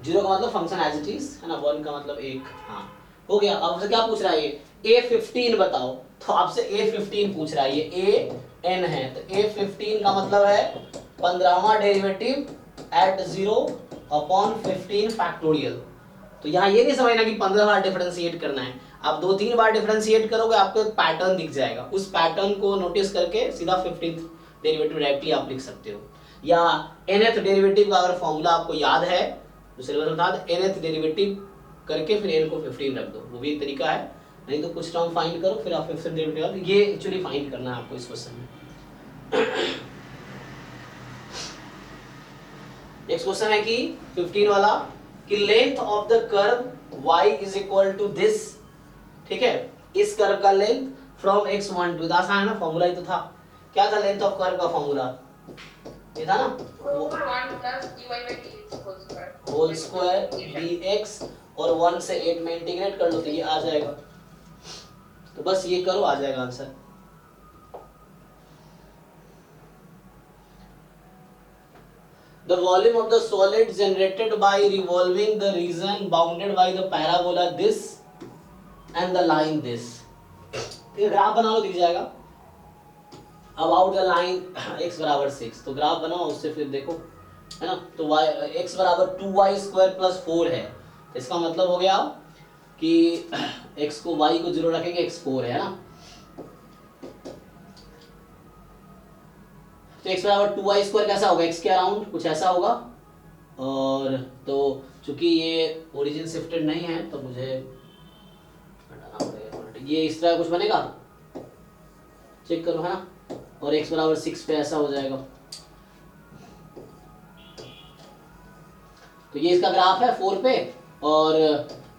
0 का मतलब फंक्शन एज इट इज है ना, 1 का मतलब 1, हाँ हो गया। अब आपसे क्या पूछ रहा है ये a15 बताओ, तो आपसे a15 पूछ रहा है, ये an है, तो a15 का मतलब है 15वां डेरिवेटिव एट 0 अपॉन 15 फैक्टोरियल। तो यहाँ ये नहीं समझना कि 15 बार डिफरेंशिएट करना है, आप 2-3 बार डिफरेंशिएट करोगे आपको एक पैटर्न दिख जाएगा, उस पैटर्न को नोटिस करके सीधा 15th डेरिवेटिव डायरेक्टली आप लिख सकते हो। या nth डेरिवेटिव का अगर फॉर्मूला आपको याद है, दूसरे बार बता दो, nth डेरिवेटिव करके फिर n को 15 रख दो, वो भी एक तरीका है। नहीं तो कुछ टर्म फाइंड करो फिर आप 15 डेरिवेटिव, ये एक्चुअली फाइंड करना है आपको इस क्वेश्चन में। नेक्स्ट क्वेश्चन है कि 15 वाला, कि length of the curve y is equal to this, ठीक है, इस कर्व का लेंथ फ्रॉम x1 टू, आसान है ना, फॉर्मूला ही तो था। क्या था लेंथ ऑफ कर्व का फॉर्मूला, ये था ना, over 1 plus dy by dx whole square whole square dx, और 1 से 8 में इंटीग्रेट कर लो तो ये आ जाएगा। तो बस ये करो, आ जाएगा answer. The volume of the solid generated by revolving the region bounded by the parabola this and the line this। ये ग्राफ बना लो, दिख जाएगा। About the line x बराबर 6, तो ग्राफ बनाओ, उससे फिर देखो, है ना। तो y x बराबर 2y² + 4 है, तो इसका मतलब हो गया कि x को y को 0 रखेंगे, x 4 है ना। तो x बराबर 2y² कैसा होगा, x के अराउंड कुछ ऐसा होगा। और तो चूंकि ये ओरिजिन शिफ्टेड नहीं है तो मुझे हटाना पड़ेगा, ये इस तरह कुछ बनेगा। चेक करो है ना, और x बराबर 6 पे ऐसा हो जाएगा। तो ये इसका ग्राफ है 4 पे, और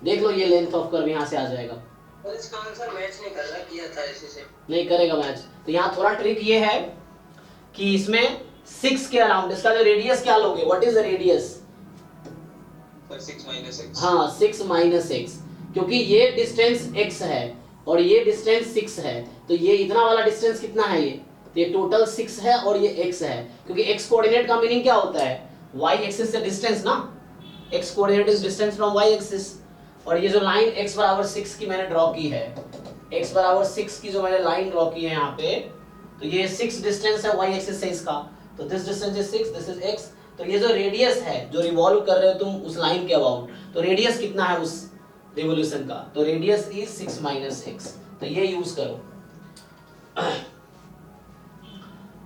देख लो ये लेंथ ऑफ कर्व यहाँ से आ जाएगा। और इसका आंसर मैच नहीं कर रहा, किया था इसी से नहीं करेगा मैच। तो यहाँ थोड़ा ट्रिक ये है कि इसमें 6 के अराउंड इसका जो रेडियस क्या लोगे, what is the radius? Sir 6 minus x। हाँ 6 माइनस एक्स, क्योंकि ये डिस्टेंस x है और ये डिस्टेंस 6 है, तो ये इतना वाला डिस्टेंस कितना है ये? तो ये टोटल 6 है और ये x है, क्योंकि x कोऑर्डिनेट का मीनिंग क्या होता है? y एक्सिस से डिस्टेंस ना, x coordinate is distance from y axis. और ये जो लाइन x बराबर 6 की मैंने ड्रॉ की है, x बराबर 6 की जो मैंने लाइन ड्रॉ की है यहाँ पे, तो ये 6 डिस्टेंस है y एक्सिस से इसका, तो this distance is 6, this is x। तो ये जो रेडियस है जो रिवॉल्व कर रहे हो तुम उस लाइन के अबाउट, तो रेडियस कितना है उस रिवोल्यूशन का? तो रेडियस इज 6 माइनस x, तो ये यूज करो।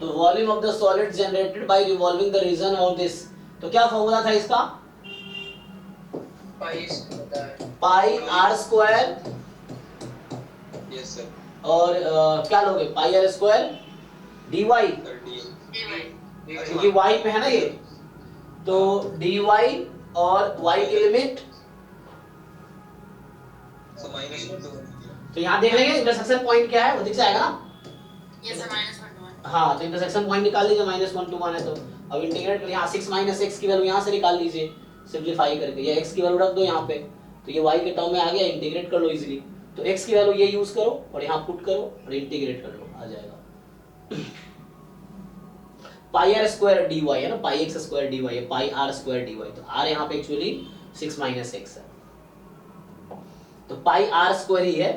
तो volume of the solid generated by revolving the region of this, तो क्या फॉर्मूला था इसका? Pi r square, yes sir. और क्या लोगे? पाई आर स्क्वायर dy, क्योंकि y पे है ना ये, तो dy और y की लिमिट, सो -1 2। तो यहाँ देख लेंगे इंटरसेक्शन पॉइंट क्या है, वो दिख जाएगा ना। ये सर -1 to 1। हाँ तो इंटरसेक्शन पॉइंट निकाल लीजिए, -1 to 1 है। तो अब इंटीग्रेट यहाँ 6 माइनस एक्स की वैल्यू यहाँ से निकाल लीजिए सिंप्लीफाई करके, या x की वैल्यू रख दो यहाँ पे, तो ये y के टर्म में आ गया, इंटीग्रेट कर लो इजीली। तो x की वैल्यू ये यूज करो और यहाँ पुट करो और इंटीग्रेट कर लो, आ जाएगा। पाई आर स्क्वायर डी वाई है ना, पाई एक्स स्क्वायर डी वाई है, पाई आर स्क्वायर डी वाई, तो आर यहाँ पे एक्चुअली 6 माइनस एक्स है, तो पाई आर स्क्वायर ही है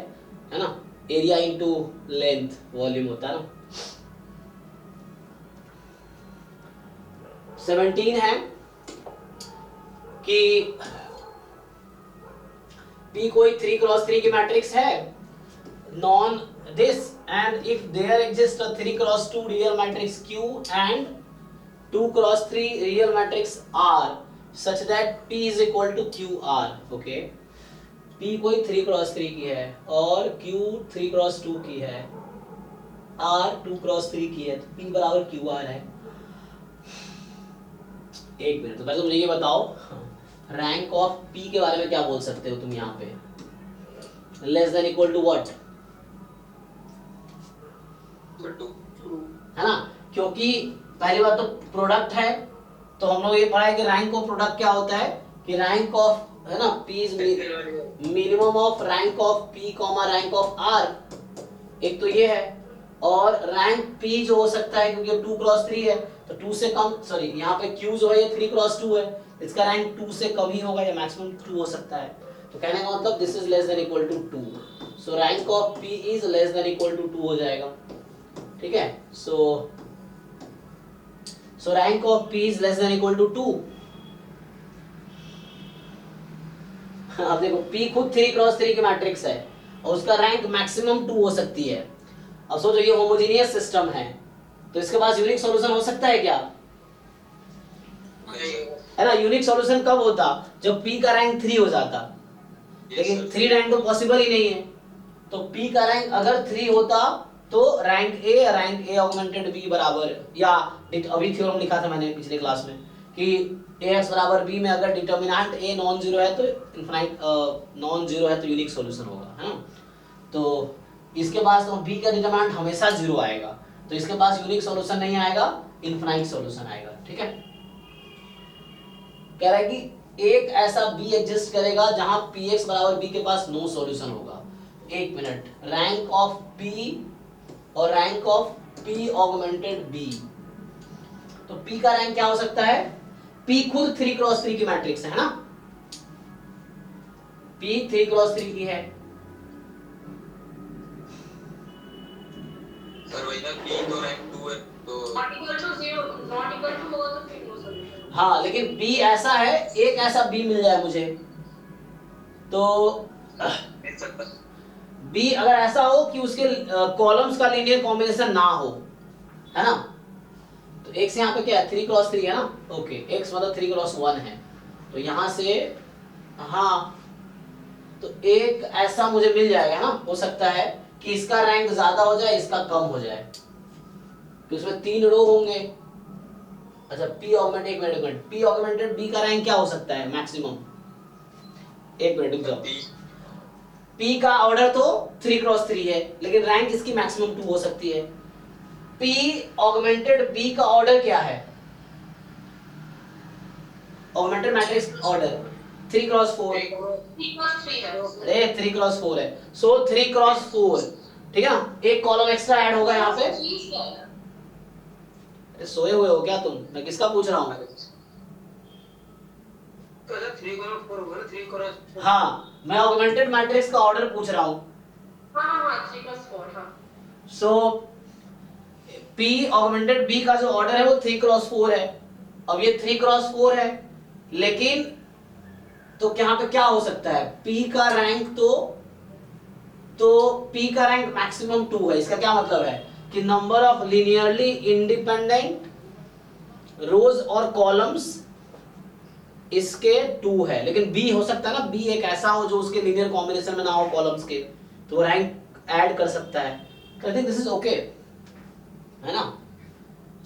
ना, एरिया इनटू लेंथ वॉल्यूम होता है ना। 17 है कि P कोई 3x3 की मैट्रिक्स है, non this and if there exists a 3x2 real matrix Q and 2x3 real matrix R such that P is equal to QR, okay? P कोई 3x3 की है और Q 3x2 की है, R 2x3 की है, तो P बराबर QR है। एक मिनट, तो पहले तुम मुझे ये बताओ रैंक ऑफ P के बारे में क्या बोल सकते हो तुम यहाँ पे? Less than equal to what, है ना, क्योंकि पहली बात तो प्रोडक्ट है, तो हम लोग ये पढ़ा है कि रैंक ऑफ प्रोडक्ट क्या होता है कि रैंक ऑफ, है ना, P is minimum of rank of P comma rank of R, एक तो ये है। और रैंक P जो हो सकता है क्योंकि 2x3 है तो 2 से कम, सॉरी यहाँ पे Q जो है ये 3x2 है, इसका रैंक 2 से कम ही होगा या मैक्सिमम 2 हो सकता है, तो कहने का मतलब this is less than equal to 2, so rank of P is less than equal to 2 हो जाएगा, ठीक है। So rank of P is less than equal to 2। अब देखो P खुद 3x3 की मैट्रिक्स है और उसका रैंक मैक्सिमम 2 हो सकती है। अब सोचो ये होमोजेनियस सिस्टम है, तो इसके पास यूनिक सॉल्यूशन हो सकता है क्या? है ना, यूनिक सॉल्यूशन कब होता? जब P का रैंक 3 हो जाता, लेकिन 3 रैंक तो पॉसिबल ही नहीं है, तो P का रैंक अगर 3 होता तो रैंक ए ऑगमेंटेड बी बराबर, या अभी थ्योरम लिखा था मैंने पिछले क्लास में कि ax बराबर b में अगर डिटर्मिनेंट a नॉन जीरो है तो इनफाइनाइट नॉन जीरो है तो यूनिक सॉल्यूशन होगा, है ना। तो इसके पास तो b का डिटर्मिनेंट हमेशा जीरो आएगा, तो इसके पास यूनिक सॉल्यूशन नहीं आएगा, इनफाइनाइट सॉल्यूशन आएगा, ठीक है। कह रहा है कि एक ऐसा b एग्जिस्ट करेगा जहां px बराबर b के पास नो सॉल्यूशन होगा। एक मिनट, रैंक ऑफ p और rank of p augmented b, तो p का रैंक क्या हो सकता है? p खुद 3x3 की मैट्रिक्स है ना, p 3x3 की है, सर वही ना, p तो रैंक 2 है तो not equal to 0, not equal to होगा तो फिर नो सॉल्यूशन। हाँ लेकिन b ऐसा है, एक ऐसा b मिल जाए मुझे, तो मिल सकता है। b अगर ऐसा हो कि उसके कॉलम्स का लीनियर कॉम्बिनेशन ना हो, है ना, तो x यहाँ पे क्या है? 3x3 है ना, ओके, x मतलब 3x1 है, तो यहाँ से, हाँ, तो एक ऐसा मुझे मिल जाएगा ना, हो सकता है कि इसका रैंक ज्यादा हो जाए, इसका कम हो जाए, कि उसमें 3 रो होंगे। अच्छा पी ऑगमेंट, एक मिनट, पी ऑगमेंटेड बी का रैंक क्या हो सकता है मैक्सिमम? एक मिनट रुक जाओ। पी का ऑर्डर तो 3x3 है, लेकिन रैंक इसकी मैक्सिमम 2 हो सकती है। पी ऑगमेंटेड बी का ऑर्डर क्या है? Augmented matrix order 3x4। 3x3 है। अरे 3x4 है, सो 3x4, ठीक है ना, एक कॉलम एक्स्ट्रा ऐड होगा यहाँ पे। अरे सोए हुए हो क्या तुम? मैं किसका पूछ रहा हूँ? तो 3 क्रॉस 4 होगा ना, 3 क्रॉस। हाँ मैं ऑगमेंटेड मैट्रिक्स का ऑर्डर पूछ रहा हूँ। हाँ 3x4 हाँ। सो P ऑगमेंटेड B का जो ऑर्डर है वो 3x4 है। अब ये 3x4 है, लेकिन तो यहाँ पे क्या हो सकता है? P का रैंक तो P का रैंक मैक्सिमम 2 है। इसका क्या मतलब है कि नंबर ऑफ लिनियरली इंडिपेंडेंट रोज और कॉलम्स इसके 2 है, लेकिन B हो सकता है ना, B एक ऐसा हो जो उसके लीनियर कॉम्बिनेशन में ना हो कॉलम्स के, तो रैंक ऐड कर सकता है। I think this is okay, है ना,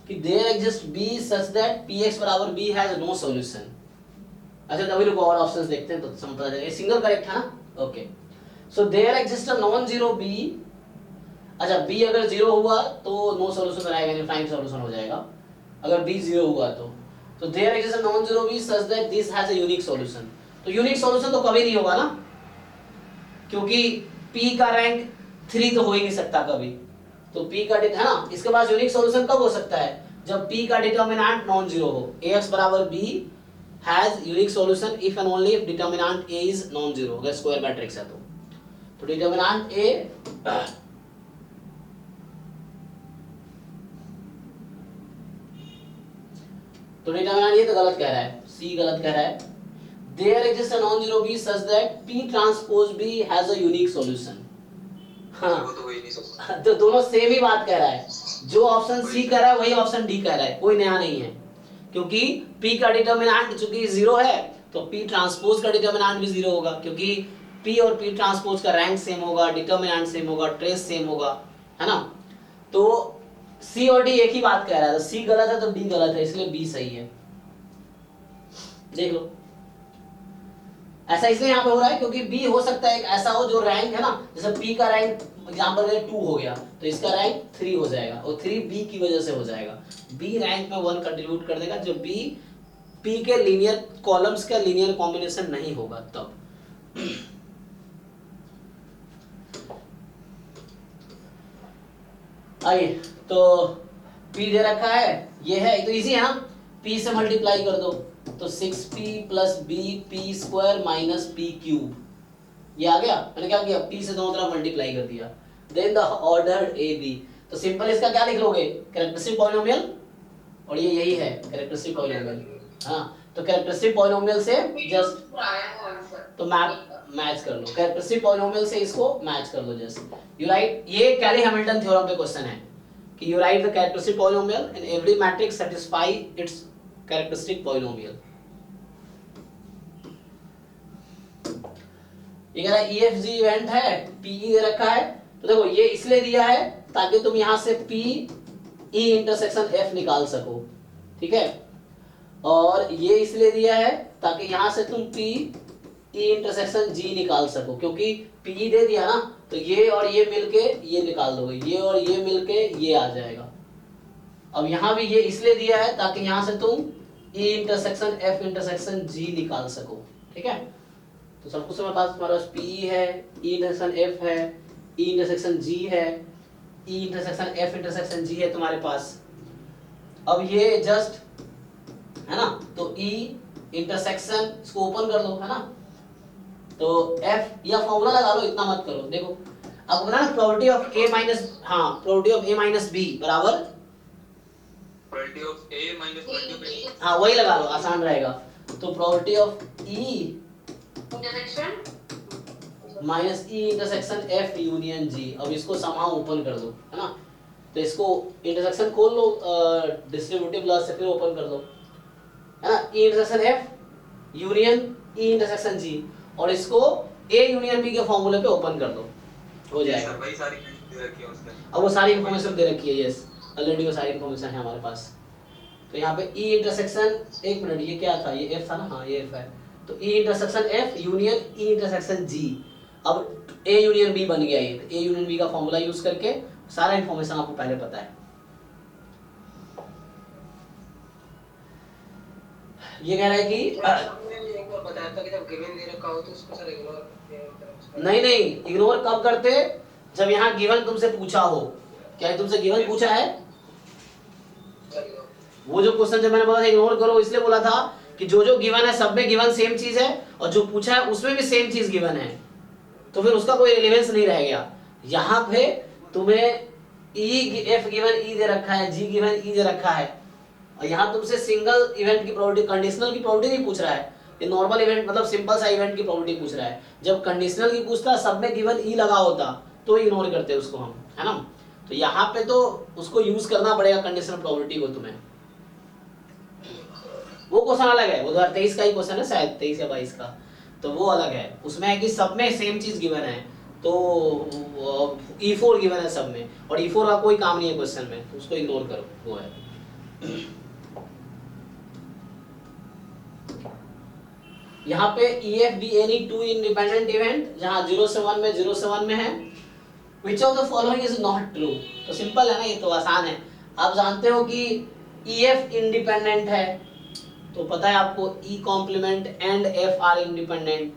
कि there exist B such that Px बराबर B हैज नो सॉल्यूशन। अच्छा तभी रुको और ऑप्शंस देखते हैं तो समझ आ जाएगा। ये सिंगल करेक्ट है ना, okay. So there exist a non zero B। अच्छा B अगर 0 हुआ तो नो सॉल्यूशन रहेगा, इनफाइनाइट सॉल्यूशन हो जाएगा अगर B 0 हुआ तो there exist a non zero B such that this has a unique solution. तो यूनिक सॉल्यूशन तो कभी नहीं होगा ना, क्योंकि P का रैंक 3 तो हो ही नहीं सकता कभी, तो P का है ना, इसके पास यूनिक सॉल्यूशन कब हो सकता है? जब P का डिटर्मिनेंट नॉन जीरो हो। Ax बराबर B has unique solution if and only if determinant A is non zero, अगर स्क्वायर मैट्रिक्स है तो डिटर्मिनेंट A तो डिटर्मिनेंट ये तो गलत कह रहा है, C गलत कह रहा है। There exist a non zero B such that P transpose B has a unique solution. हाँ वो तो हो ही नहीं सकता। तो दोनों सेम ही बात कह रहा है, जो ऑप्शन सी कह रहा है वही ऑप्शन डी कह रहा है, कोई नया नहीं है, क्योंकि P का डिटर्मिनेंट चूंकि 0 है तो P ट्रांसपोज का डिटर्मिनेंट भी 0 होगा, क्योंकि P और P ट्रांसपोज का रैंक सेम होगा, डिटर्मिनेंट सेम होगा, ट्रेस सेम होगा, है ना। तो C और D एक ही बात कह रहा है, तो C गलत है तो D गलत है, इसलिए B सही है। देख लो, ऐसा इसलिए यहाँ पे हो रहा है क्योंकि B हो सकता है एक ऐसा हो जो रैंक है ना, जैसे P का रैंक एग्जांपल के लिए 2 हो गया तो इसका रैंक 3 हो जाएगा, और 3 B की वजह से हो जाएगा। B रैंक में 1 कंट्रीब्यूट कर देगा जब B P के लीनियर कॉलम्स का लीनियर कॉम्बिनेशन नहीं होगा तब। आइए तो P दे रखा है, ये है तो इजी है ना, P से मल्टीप्लाई कर दो तो 6P plus B P square minus P cube, ये आ गया। मैंने क्या किया, P से दोनों तरफ मल्टीप्लाई कर दिया, देन द ऑर्डर AB। तो सिंपल इसका क्या लिख लोगे, कैरेक्टरिस्टिक पॉलिनोमियल, और ये यही है कैरेक्टरिस्टिक पॉलिनोमियल। हाँ तो कैरेक्टरिस्टिक पॉलिनोमियल से जस्ट तो मैच कर लो, कैरेक्टरिस्टिक पॉलिनोमियल से इसको मैच कर लो जस्ट। यू राइट, ये कैरी हैमिल्टन थ्योरम पे क्वेश्चन है कि you right the characteristic polynomial in every matrix satisfy it's characteristic polynomial. ये कह रहा है EFG इवेंट है, PE दे रखा है, तो देखो ये इसलिए दिया है ताकि तुम यहां से PE इंटरसेक्शन F निकाल सको, ठीक है, और ये इसलिए दिया है ताकि यहां से तुम PE इंटरसेक्शन G निकाल सको, क्योंकि PE दे दिया ना तो ये और ये मिलके ये निकाल दोगे, ये और ये मिलके ये आ जाएगा। अब यहां भी ये इसलिए दिया है ताकि यहां से तुम E intersection F intersection G निकाल सको, ठीक है। तो सब कुछ हमारे पास PE है, E इंटरसेक्शन F है, E इंटरसेक्शन G है, E intersection F intersection G है तुम्हारे पास। अब ये जस्ट है ना, तो E इंटरसेक्शन इसको ओपन कर लो, है ना, तो F या फॉर्मूला लगा लो, इतना मत करो। देखो अब ना प्रोबेबिलिटी ऑफ A माइनस, हाँ probability of A minus B बराबर probability of A minus probability of B, हाँ वही लगा लो, आसान रहेगा। तो probability of E intersection minus E intersection F union G। अब इसको समाउ ओपन कर दो, है ना, तो इसको इंटरसेक्शन खोल लो डिस्ट्रीब्यूटिव लॉ से, फिर ओपन कर दो, है ना, E intersection F union E intersection G, और इसको A यूनियन B के फॉर्मूले पे ओपन कर दो। हो Yes, जाएगा। sir, वही सारी दे रखी है उसने। अब वो सारी इन्फॉर्मेशन दे रखी है, यस ऑलरेडी वो सारी इन्फॉर्मेशन है हमारे पास। तो यहाँ पे ई इंटरसेक्शन, एक मिनट ये क्या था, ये एफ था ना, हाँ ये एफ है। तो E intersection F union E intersection G, अब ए यूनियन बी बन गया ये। तो ए यूनियन बी का फॉर्मूला यूज करके सारा इन्फॉर्मेशन आपको पहले पता है। ये कह रहा है कि एक बार बताया था कि जब गिवन दे रखा हो तो उसको सर इग्नोर नहीं इग्नोर कब करते, जब यहाँ गिवन तुमसे पूछा हो। क्या ये तुमसे गिवन पूछा है? वो जो क्वेश्चन जब मैंने बोला था इग्नोर करो, इसलिए बोला था कि जो गिवन है सब में गिवन सेम चीज है, और जो पूछा है उसमें भी सेम चीज गिवन है, तो फिर उसका कोई रिलेवेंस नहीं रह गया। यहाँ पे तुम्हें ई एफ गिवन ई दे रखा है, जी गिवन ई दे रखा है, और यहाँ तुमसे सिंगल इवेंट की प्रोबेबिलिटी, कंडीशनल की प्रोबेबिलिटी नहीं पूछ रहा है। ये नॉर्मल इवेंट मतलब सिंपल सा इवेंट की प्रोबेबिलिटी पूछ रहा है। जब कंडीशनल की पूछता, सब में गिवन ई लगा होता तो इग्नोर करते उसको हम, है ना। तो यहाँ पे तो उसको यूज करना पड़ेगा कंडीशनल प्रोबेबिलिटी को तुम्हें। वो क्वेश्चन अलग है, वो 2023 का ही क्वेश्चन है शायद, 23 या 22 का, तो वो अलग है। उसमें है कि सब में सेम चीज गिवन है, तो E4 गिवन है सब में, और E4 का कोई काम नहीं है क्वेश्चन में, तो उसको इग्नोर करो, वो है। यहाँ पे EF be any two independent event, जहाँ 0 से 1 में 0 से 1 में है, which of the following is not true। तो सिंपल है ना, ये तो आसान है। आप जानते हो कि EF इंडिपेंडेंट है, तो पता है आपको E complement and F are independent,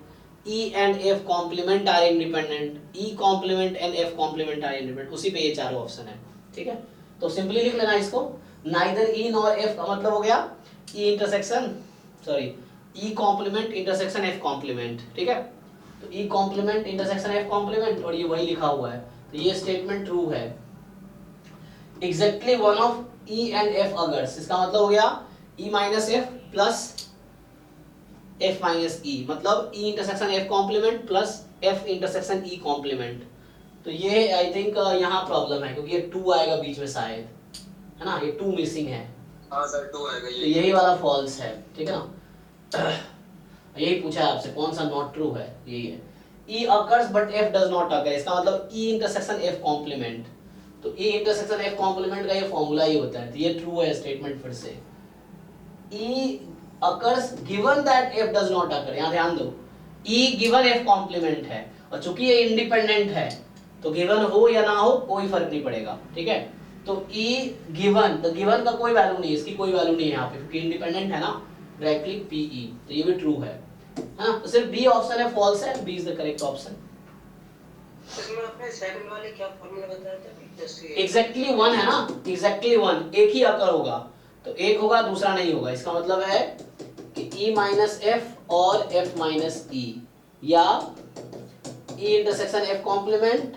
E and F complement are independent, E complement and F complement are independent. उसी पे ये चारों ऑप्शन है, ठीक है। तो सिंपली लिख लेना इसको, नाइदर E नॉर F का मतलब हो गया E intersection, sorry E complement intersection F complement, ठीक है। तो E complement intersection F complement, और ये वही लिखा हुआ है, तो ये स्टेटमेंट ट्रू है। Exactly one of E and F occurs, इसका मतलब हो गया E minus F plus F minus E, मतलब E intersection F complement plus F intersection E complement. तो ये आई थिंक यहाँ प्रॉब्लम है, क्योंकि ये 2 आएगा बीच में शायद, है ना, ये 2 मिसिंग है। हाँ सर 2 आएगा तो यही वाला फॉल्स है, ठीक है ना। यही पूछा है आपसे, कौन सा नॉट ट्रू है, यही है। E occurs but F does not occur, इसका मतलब E इंटरसेक्शन F कॉम्प्लीमेंट, तो E इंटरसेक्शन F कॉम्प्लीमेंट का ये फॉर्मूला ही होता है, तो ये ट्रू है स्टेटमेंट। फिर से E occurs given that F does not occur, यहाँ ध्यान दो, E given F कॉम्प्लीमेंट है, और चूंकि ये इंडिपेंडेंट है तो गिवन हो या ना हो कोई फर्क नहीं पड़ेगा, ठीक है। तो E गिवन, तो गिवन का कोई वैल्यू नहीं है, इसकी कोई वैल्यू नहीं है यहाँ पे, क्योंकि इंडिपेंडेंट है ना, डायरेक्टली PE, तो ये भी ट्रू है ना। तो सिर्फ बी ऑप्शन है फॉल्स है, B is the correct option. इसमें आपने सेकंड वाले क्या फॉर्मूला बताया था? जस्ट एग्जैक्टली 1 है ना, एग्जैक्टली 1 एक ही अकर होगा, तो एक होगा दूसरा नहीं होगा, इसका मतलब है कि E माइनस F और F माइनस E, या E इंटरसेक्शन F कॉम्प्लीमेंट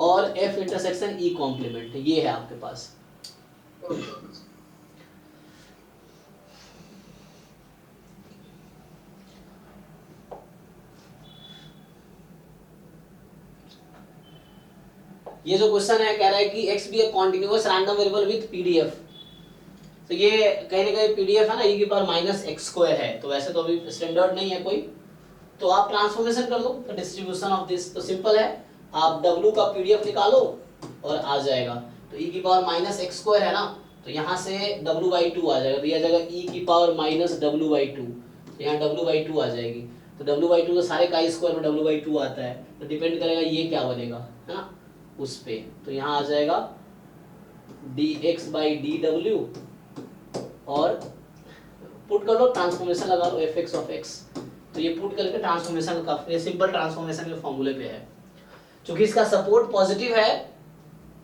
और F इंटरसेक्शन E कॉम्प्लीमेंट, ये है आपके पास। ये जो क्वेश्चन है कह रहा है कि x be a continuous random variable with PDF, तो ये कहीं ना कहीं PDF है ना, e की पावर माइनस एक्स स्क्वायर है, तो वैसे तो अभी स्टैंडर्ड नहीं है कोई, तो आप ट्रांसफॉर्मेशन कर लो, तो डिस्ट्रीब्यूशन ऑफ दिस, तो सिंपल है, आप W का PDF निकालो और आ जाएगा। तो e की पावर माइनस एक्स स्क्वायर है ना, तो यहाँ से W/2 आ जाएगा, तो ये आ जाएगा e की पावर माइनस W/2, तो यहाँ W/2 आ जाएगी, तो W/2 तो सारे का स्क्वायर में W/2 आता है, तो डिपेंड करेगा ये क्या बनेगा, है ना, उस पे। तो यहाँ आ जाएगा dx/dw, और पुट कर लो, ट्रांसफॉर्मेशन लगा लो fx of x, तो ये पुट करके ट्रांसफॉर्मेशन का, ये सिंपल ट्रांसफॉर्मेशन के फॉर्मूले पे है। क्योंकि इसका सपोर्ट पॉजिटिव है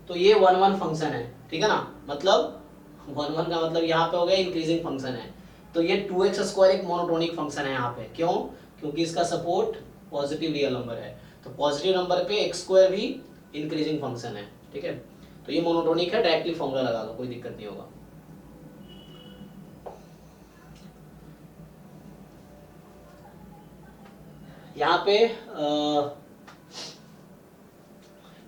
तो ये 1 1 फंक्शन है, ठीक है ना, मतलब 1 1 का मतलब यहाँ पे हो गया इंक्रीजिंग फंक्शन है, तो ये 2x² एक मोनोटोनिक फंक्शन है यहाँ पे। क्यों? क्योंकि इसका सपोर्ट पॉजिटिव रियल नंबर है, तो पॉजिटिव नंबर पे x² भी इंक्रीजिंग फंक्शन है, ठीक है, तो ये मोनोटोनिक है, डायरेक्टली फॉर्मूला लगा लो, कोई दिक्कत नहीं होगा। यहाँ पे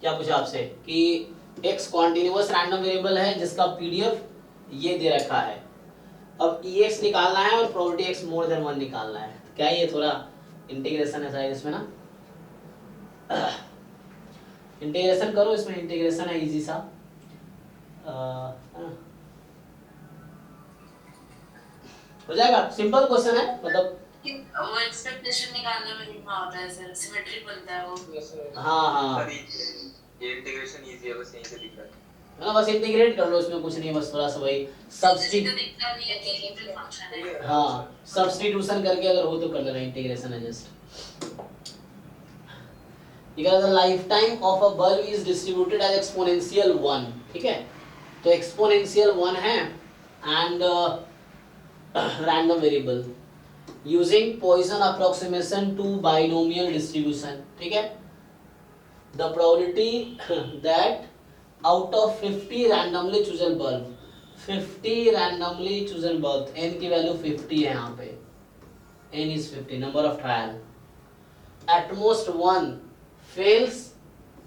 क्या पूछा आपसे कि x कॉन्टिन्यूअस रैंडम वेरिएबल है जिसका PDF ये दे रखा है, अब EX निकालना है और प्रोबेबिलिटी x मोर देन 1 निकालना है। क्या ये थोड़ा इंटीग्रेशन है शायद इसमें ना, इंटीग्रेशन करो, इसमें इंटीग्रेशन है इजी सा। हो जाएगा, सिंपल क्वेश्चन है, मतलब वो एक्सपेक्टेशन निकालने में कितना होता है सर, सिमेट्रिक बनता है वो। हाँ सर ये इंटीग्रेशन इजी है, बस यहीं से दिख रहा है ना, बस इंटीग्रेट कर लो, इसमें कुछ नहीं, बस थोड़ा सा वही सब्स्टिट्यूट, तो दिखता नहीं है कि लिमिट फंक्शन है। हाँ सब्स्टिट्यूशन करके अगर हो तो कर लेना, इंटीग्रेशन है just. The life time of a bulb is distributed as exponential 1, ठीक है, तो एक्सपोनेंशियल 1 है and random variable using Poisson approximation to binomial distribution, ठीक है। The probability that out of 50 randomly chosen bulb, 50 randomly chosen bulb, n की value 50 है यहाँ पे, n is 50, number of trial, at most one fails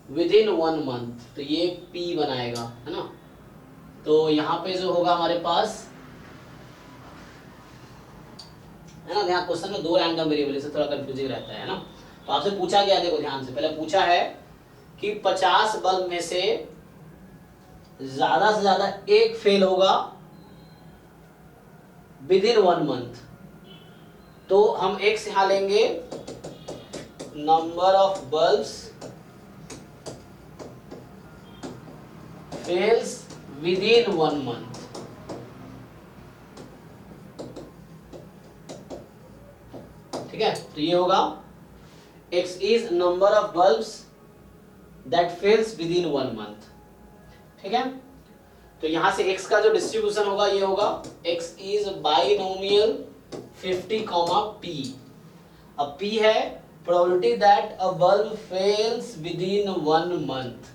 within 1 month, तो ये p बनाएगा, है ना। तो यहाँ पे जो होगा हमारे पास, है ना, यहाँ क्वेश्चन में 2 रैंडम वेरिएबल से थोड़ा कंफ्यूजिंग रहता है ना। तो आपसे पूछा गया, देखो ध्यान से, पहले पूछा है कि 50 बल्ब में से ज्यादा एक फेल होगा विद इन 1 मंथ, तो हम x यहां लेंगे, number of bulbs fails with in 1 month, ठीक है। तो ये होगा x is number of bulbs that fails with in 1 month, ठीक है। तो यहां से x का जो डिस्ट्रीब्यूशन होगा ये होगा x इज बाइनोमियल 50, p, अब p है probability that a bulb fails with in 1 month,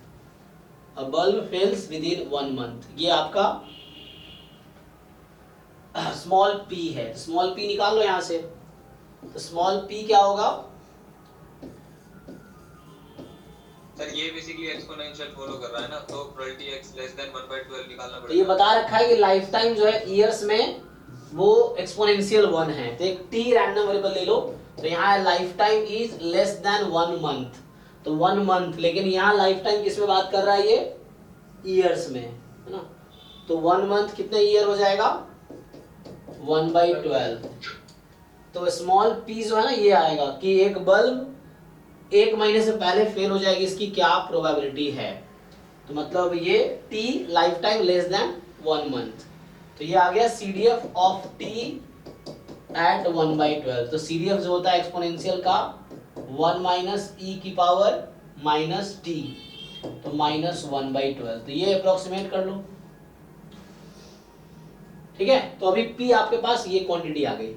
a bulb fails with in 1 month, ये आपका स्मॉल p है। स्मॉल p निकाल लो यहां से, तो स्मॉल p क्या होगा, सर ये बेसिकली एक्सपोनेंशियल फॉलो कर रहा है ना, तो प्रोबेबिलिटी x लेस देन 1/12 निकालना तो ये पड़ेगा। बता रखा है कि लाइफ टाइम जो है ईयर्स में वो एक्सपोनेंशियल 1 है, तो एक t रैंडम वेरिएबल ले लो, तो यहाँ है life time is less then 1 month, तो 1 मंथ, लेकिन यहाँ लाइफ टाइम किस में बात कर रहा है, ये ईयर्स में, है ना। तो 1 मंथ कितने ईयर हो जाएगा, 1/12, तो स्मॉल p जो है ना ये आएगा कि एक बल्ब 1 महीने से पहले फेल हो जाएगी, इसकी क्या प्रोबेबिलिटी है, तो मतलब ये t life time less than 1 month, तो ये आ गया CDF ऑफ t एट 1/12। तो CDF जो होता है एक्सपोनेंशियल का 1 माइनस e की पावर माइनस t, तो माइनस 1/12, तो ये अप्रोक्सीमेट कर लो, ठीक है। तो अभी p आपके पास ये क्वांटिटी आ गई,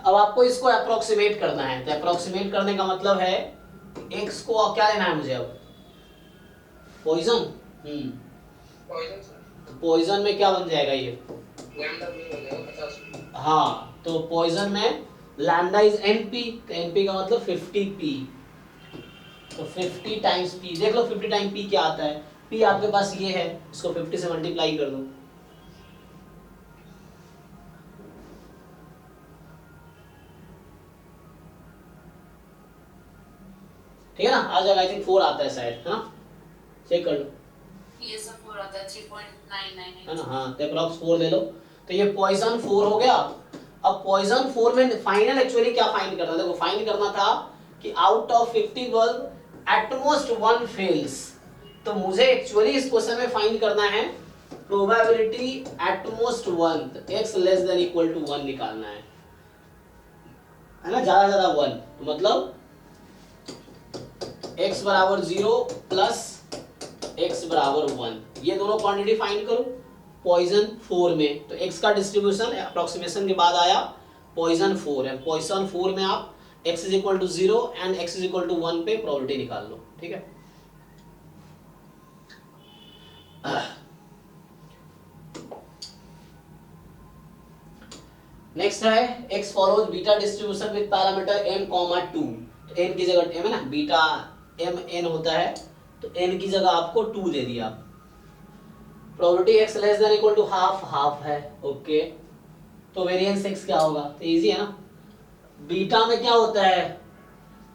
अब आपको इसको अप्रोक्सीमेट करना है, तो अप्रोक्सीमेट करने का मतलब है x को क्या लेना है मुझे, अब पॉइजन, पॉइजन सर, तो पॉइजन में क्या बन जाएगा ये, लैम्डा भी हो जाएगा 50, हाँ, तो पॉइजन में लैम्डा इज np, तो np का मतलब 50p, तो 50 टाइम्स p, देख लो 50 टाइम p क्या आता है, p आपके पास ये है, इसको 50 से मल्टीप्लाई कर दो, ठीक है ना, आ जाएगा, आई थिंक 4 आता है शायद, है ना, चेक कर लो, ये सब 4 आता है 3.998, है ना, हाँ, तो अप्रॉक्स 4 ले लो, तो ये पॉइजन 4 हो गया। अब पॉइजन 4 में फाइनल एक्चुअली क्या फाइंड करना था, देखो फाइंड करना था कि out of 50 bulb at most 1 fails, तो मुझे एक्चुअली इस क्वेश्चन में फाइंड करना है probability at most 1, x less than equal to 1 निकालना है ना, ज्यादा 1, तो मतलब x बराबर 0 प्लस x बराबर 1, ये दोनों क्वांटिटी फाइंड करो पॉइजन 4 में, तो x का डिस्ट्रीब्यूशन अप्रोक्सीमेशन के बाद आया पॉइजन 4 है, पॉइजन 4 में आप x is equal to 0 and x is equal to 1 पे प्रोबेबिलिटी निकाल लो, ठीक है। नेक्स्ट है x follows beta distribution with parameter m, 2, तो n की जगह m है ना, बीटा m n होता है, तो n की जगह आपको 2 दे दिया, probability x less than equal to half है, ओके, तो वेरिएंस x क्या होगा, तो इजी है ना, बीटा में क्या होता है,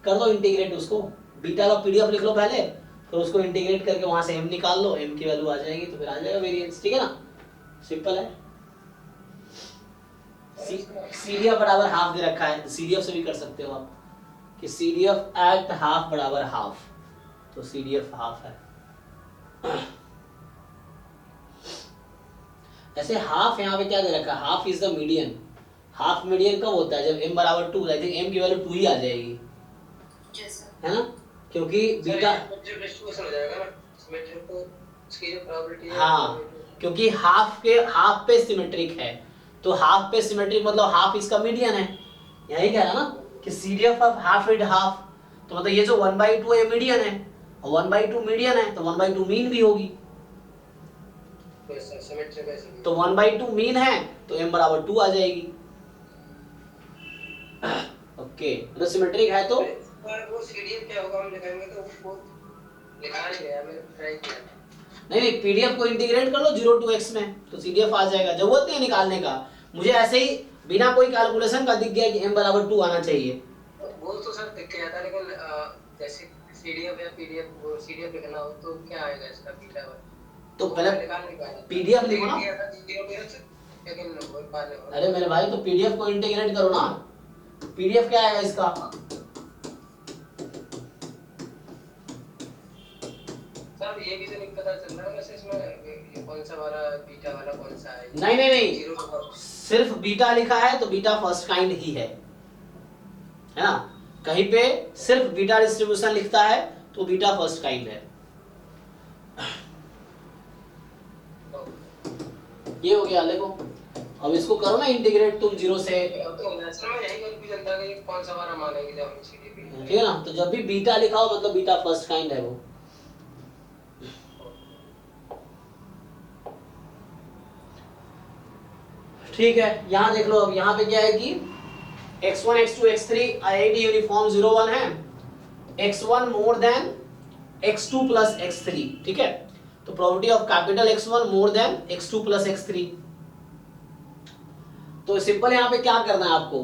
कर दो इंटीग्रेट उसको, बीटा का पीडीएफ लिख लो पहले, फिर उसको इंटीग्रेट करके वहां से m निकाल लो, m की वैल्यू आ जाएगी तो फिर आ जाएगा वेरिएंस, ठीक है ना, सिंपल है। CDF बराबर हाफ दे रखा है, CDF से भी कर सकते हो आप कि CDF एट हाफ बराबर हाफ, तो CDF हाफ है। ऐसे हाफ यहाँ पे क्या दे रखा है, half is the median. Half median कब होता है, जब m बराबर 2, आई थिंक m की वैल्यू 2 ही आ जाएगी, है ना, क्योंकि बीटा जो डिस्ट्रीब्यूशन हो जाएगा ना सिमेट्रिक, तो उसकी जो प्रोबेबिलिटी है, हाँ, क्योंकि हाफ पे सिमेट्रिक है, तो हाफ पे सिमेट्रिक मतलब हाफ इसका मीडियन है, यही कह रहा ना कि CDF of half is half, तो मतलब ये जो 1/2 है ये मीडियन है, और 1/2 मीडियन है तो 1/2 मीन भी होगी, तो सिमेट्रिक है, तो 1/2 मीन है तो m बराबर 2 आ जाएगी। ओके, तो सिमेट्रिक है तो पर वो CDF क्या होगा हम लिखेंगे, तो वो लिखा नहीं गया, मैंने ट्राई किया। नहीं पीडीएफ को इंटीग्रेट कर लो 0 to x में, तो CDF आ जाएगा, जरूरत नहीं है निकालने का। मुझे ऐसे ही बिना कोई कैलकुलेशन का दिख गया कि m बराबर 2 आना चाहिए, वो तो सर दिख गया था, लेकिन जैसे CDF या PDF, वो CDF लिखना हो तो क्या आएगा इसका बीटा पर, तो पहले निकाल नहीं पाया, PDF लिखो ना। लेकिन वो बात नहीं। अरे मेरे भाई, तो पीडीएफ को इंटीग्रेट करो ना, पीडीएफ क्या आएगा इसका, सर ये भी तो नहीं पता चल रहा है वैसे इसमें ये कौन सा वाला बीटा वाला कौन सा है। नहीं, सिर्फ बीटा लिखा है तो बीटा फर्स्ट काइंड ही है ना, कहीं पे सिर्फ बीटा डिस्ट्रीब्यूशन लिखता है तो बीटा फर्स्ट काइंड है। ये हो गया, देखो अब इसको करो ना इंटीग्रेट तुम 0 से, अब तो नेचुरल में यही कंफ्यूजन था कि कौन सा वाला मानेंगे जब हम CDF, ठीक है ना, तो जब भी बीटा लिखा हो मतलब बीटा फर्स्ट काइंड है वो। ठीक है, यहाँ देख लो, अब यहाँ पे क्या है कि x1 x2 x3 IID uniform 0 1 है, x1 more than x2 plus x3, ठीक है, तो probability of capital X1 more than x2 plus x3, तो सिंपल यहाँ पे क्या करना है आपको,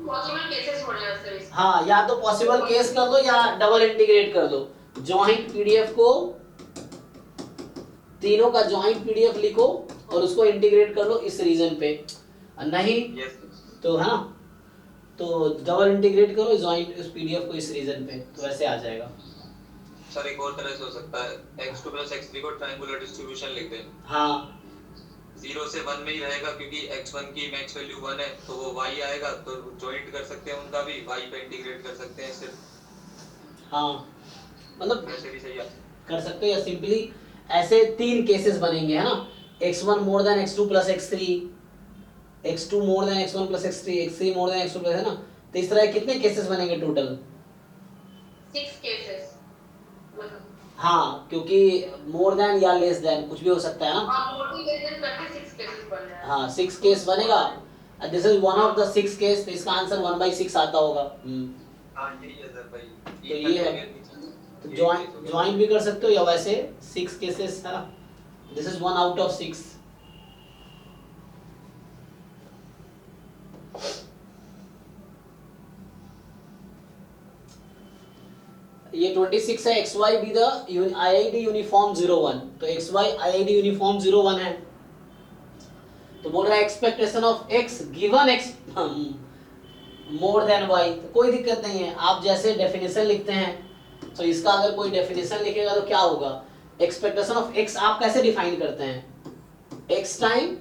पॉसिबल केसेस होने हैं सर इसके। हाँ, या तो पॉसिबल केस कर दो या डबल इंटीग्रेट कर दो, जॉइंट पीडीएफ को, तीनों का जॉइंट पीडीएफ लिखो और उसको इंटीग्रेट कर लो इस रीजन पे, नहीं तो है ना, तो डबल इंटीग्रेट करो जॉइंट इस पीडीएफ को इस रीजन पे, तो ऐसे आ जाएगा। सर एक और तरह से हो सकता है, x2 प्लस x3 को ट्रायंगुलर डिस्ट्रीब्यूशन लिख दें, हाँ 0 से 1 में ही रहेगा क्योंकि x1 की मैक्स वैल्यू 1 है, तो वो y आएगा, तो जॉइंट कर सकते हैं उनका भी, y पे इंटीग्रेट कर सकते हैं सिर्फ, हाँ, मतलब वैसे भी सही है। कर सकते हो, या सिंपली ऐसे 3 केसेस बनेंगे, है ना, x1 more than x2 plus x3, x2 more than x1 plus x3, x3 more than x2 plus, है ना, तो इस तरह कितने केसेस बनेंगे टोटल, 6 केसेस, हाँ, क्योंकि मोर देन या लेस देन कुछ भी हो सकता है ना, आप मल्टीप्लिकेशन करके 6 केसेस बन रहा है। हाँ 6 केस बनेगा, this is one of the 6 case, तो इसका आंसर 1/6 आता होगा। हां यही है सर भाई, तो ये है, तो ज्वाइन भी कर सकते हो या वैसे 6 केसेस है ना, दिस इज 1 आउट ऑफ 6। ये 26 है, XY भी द IID यूनिफॉर्म 01, तो XY IID यूनिफॉर्म 01 है, तो बोल रहा है expectation of x given x more than y, तो कोई दिक्कत नहीं है, आप जैसे डेफिनेशन लिखते हैं, तो इसका अगर कोई डेफिनेशन लिखेगा तो क्या होगा, एक्सपेक्टेशन ऑफ x आप कैसे डिफाइन करते हैं, x टाइम,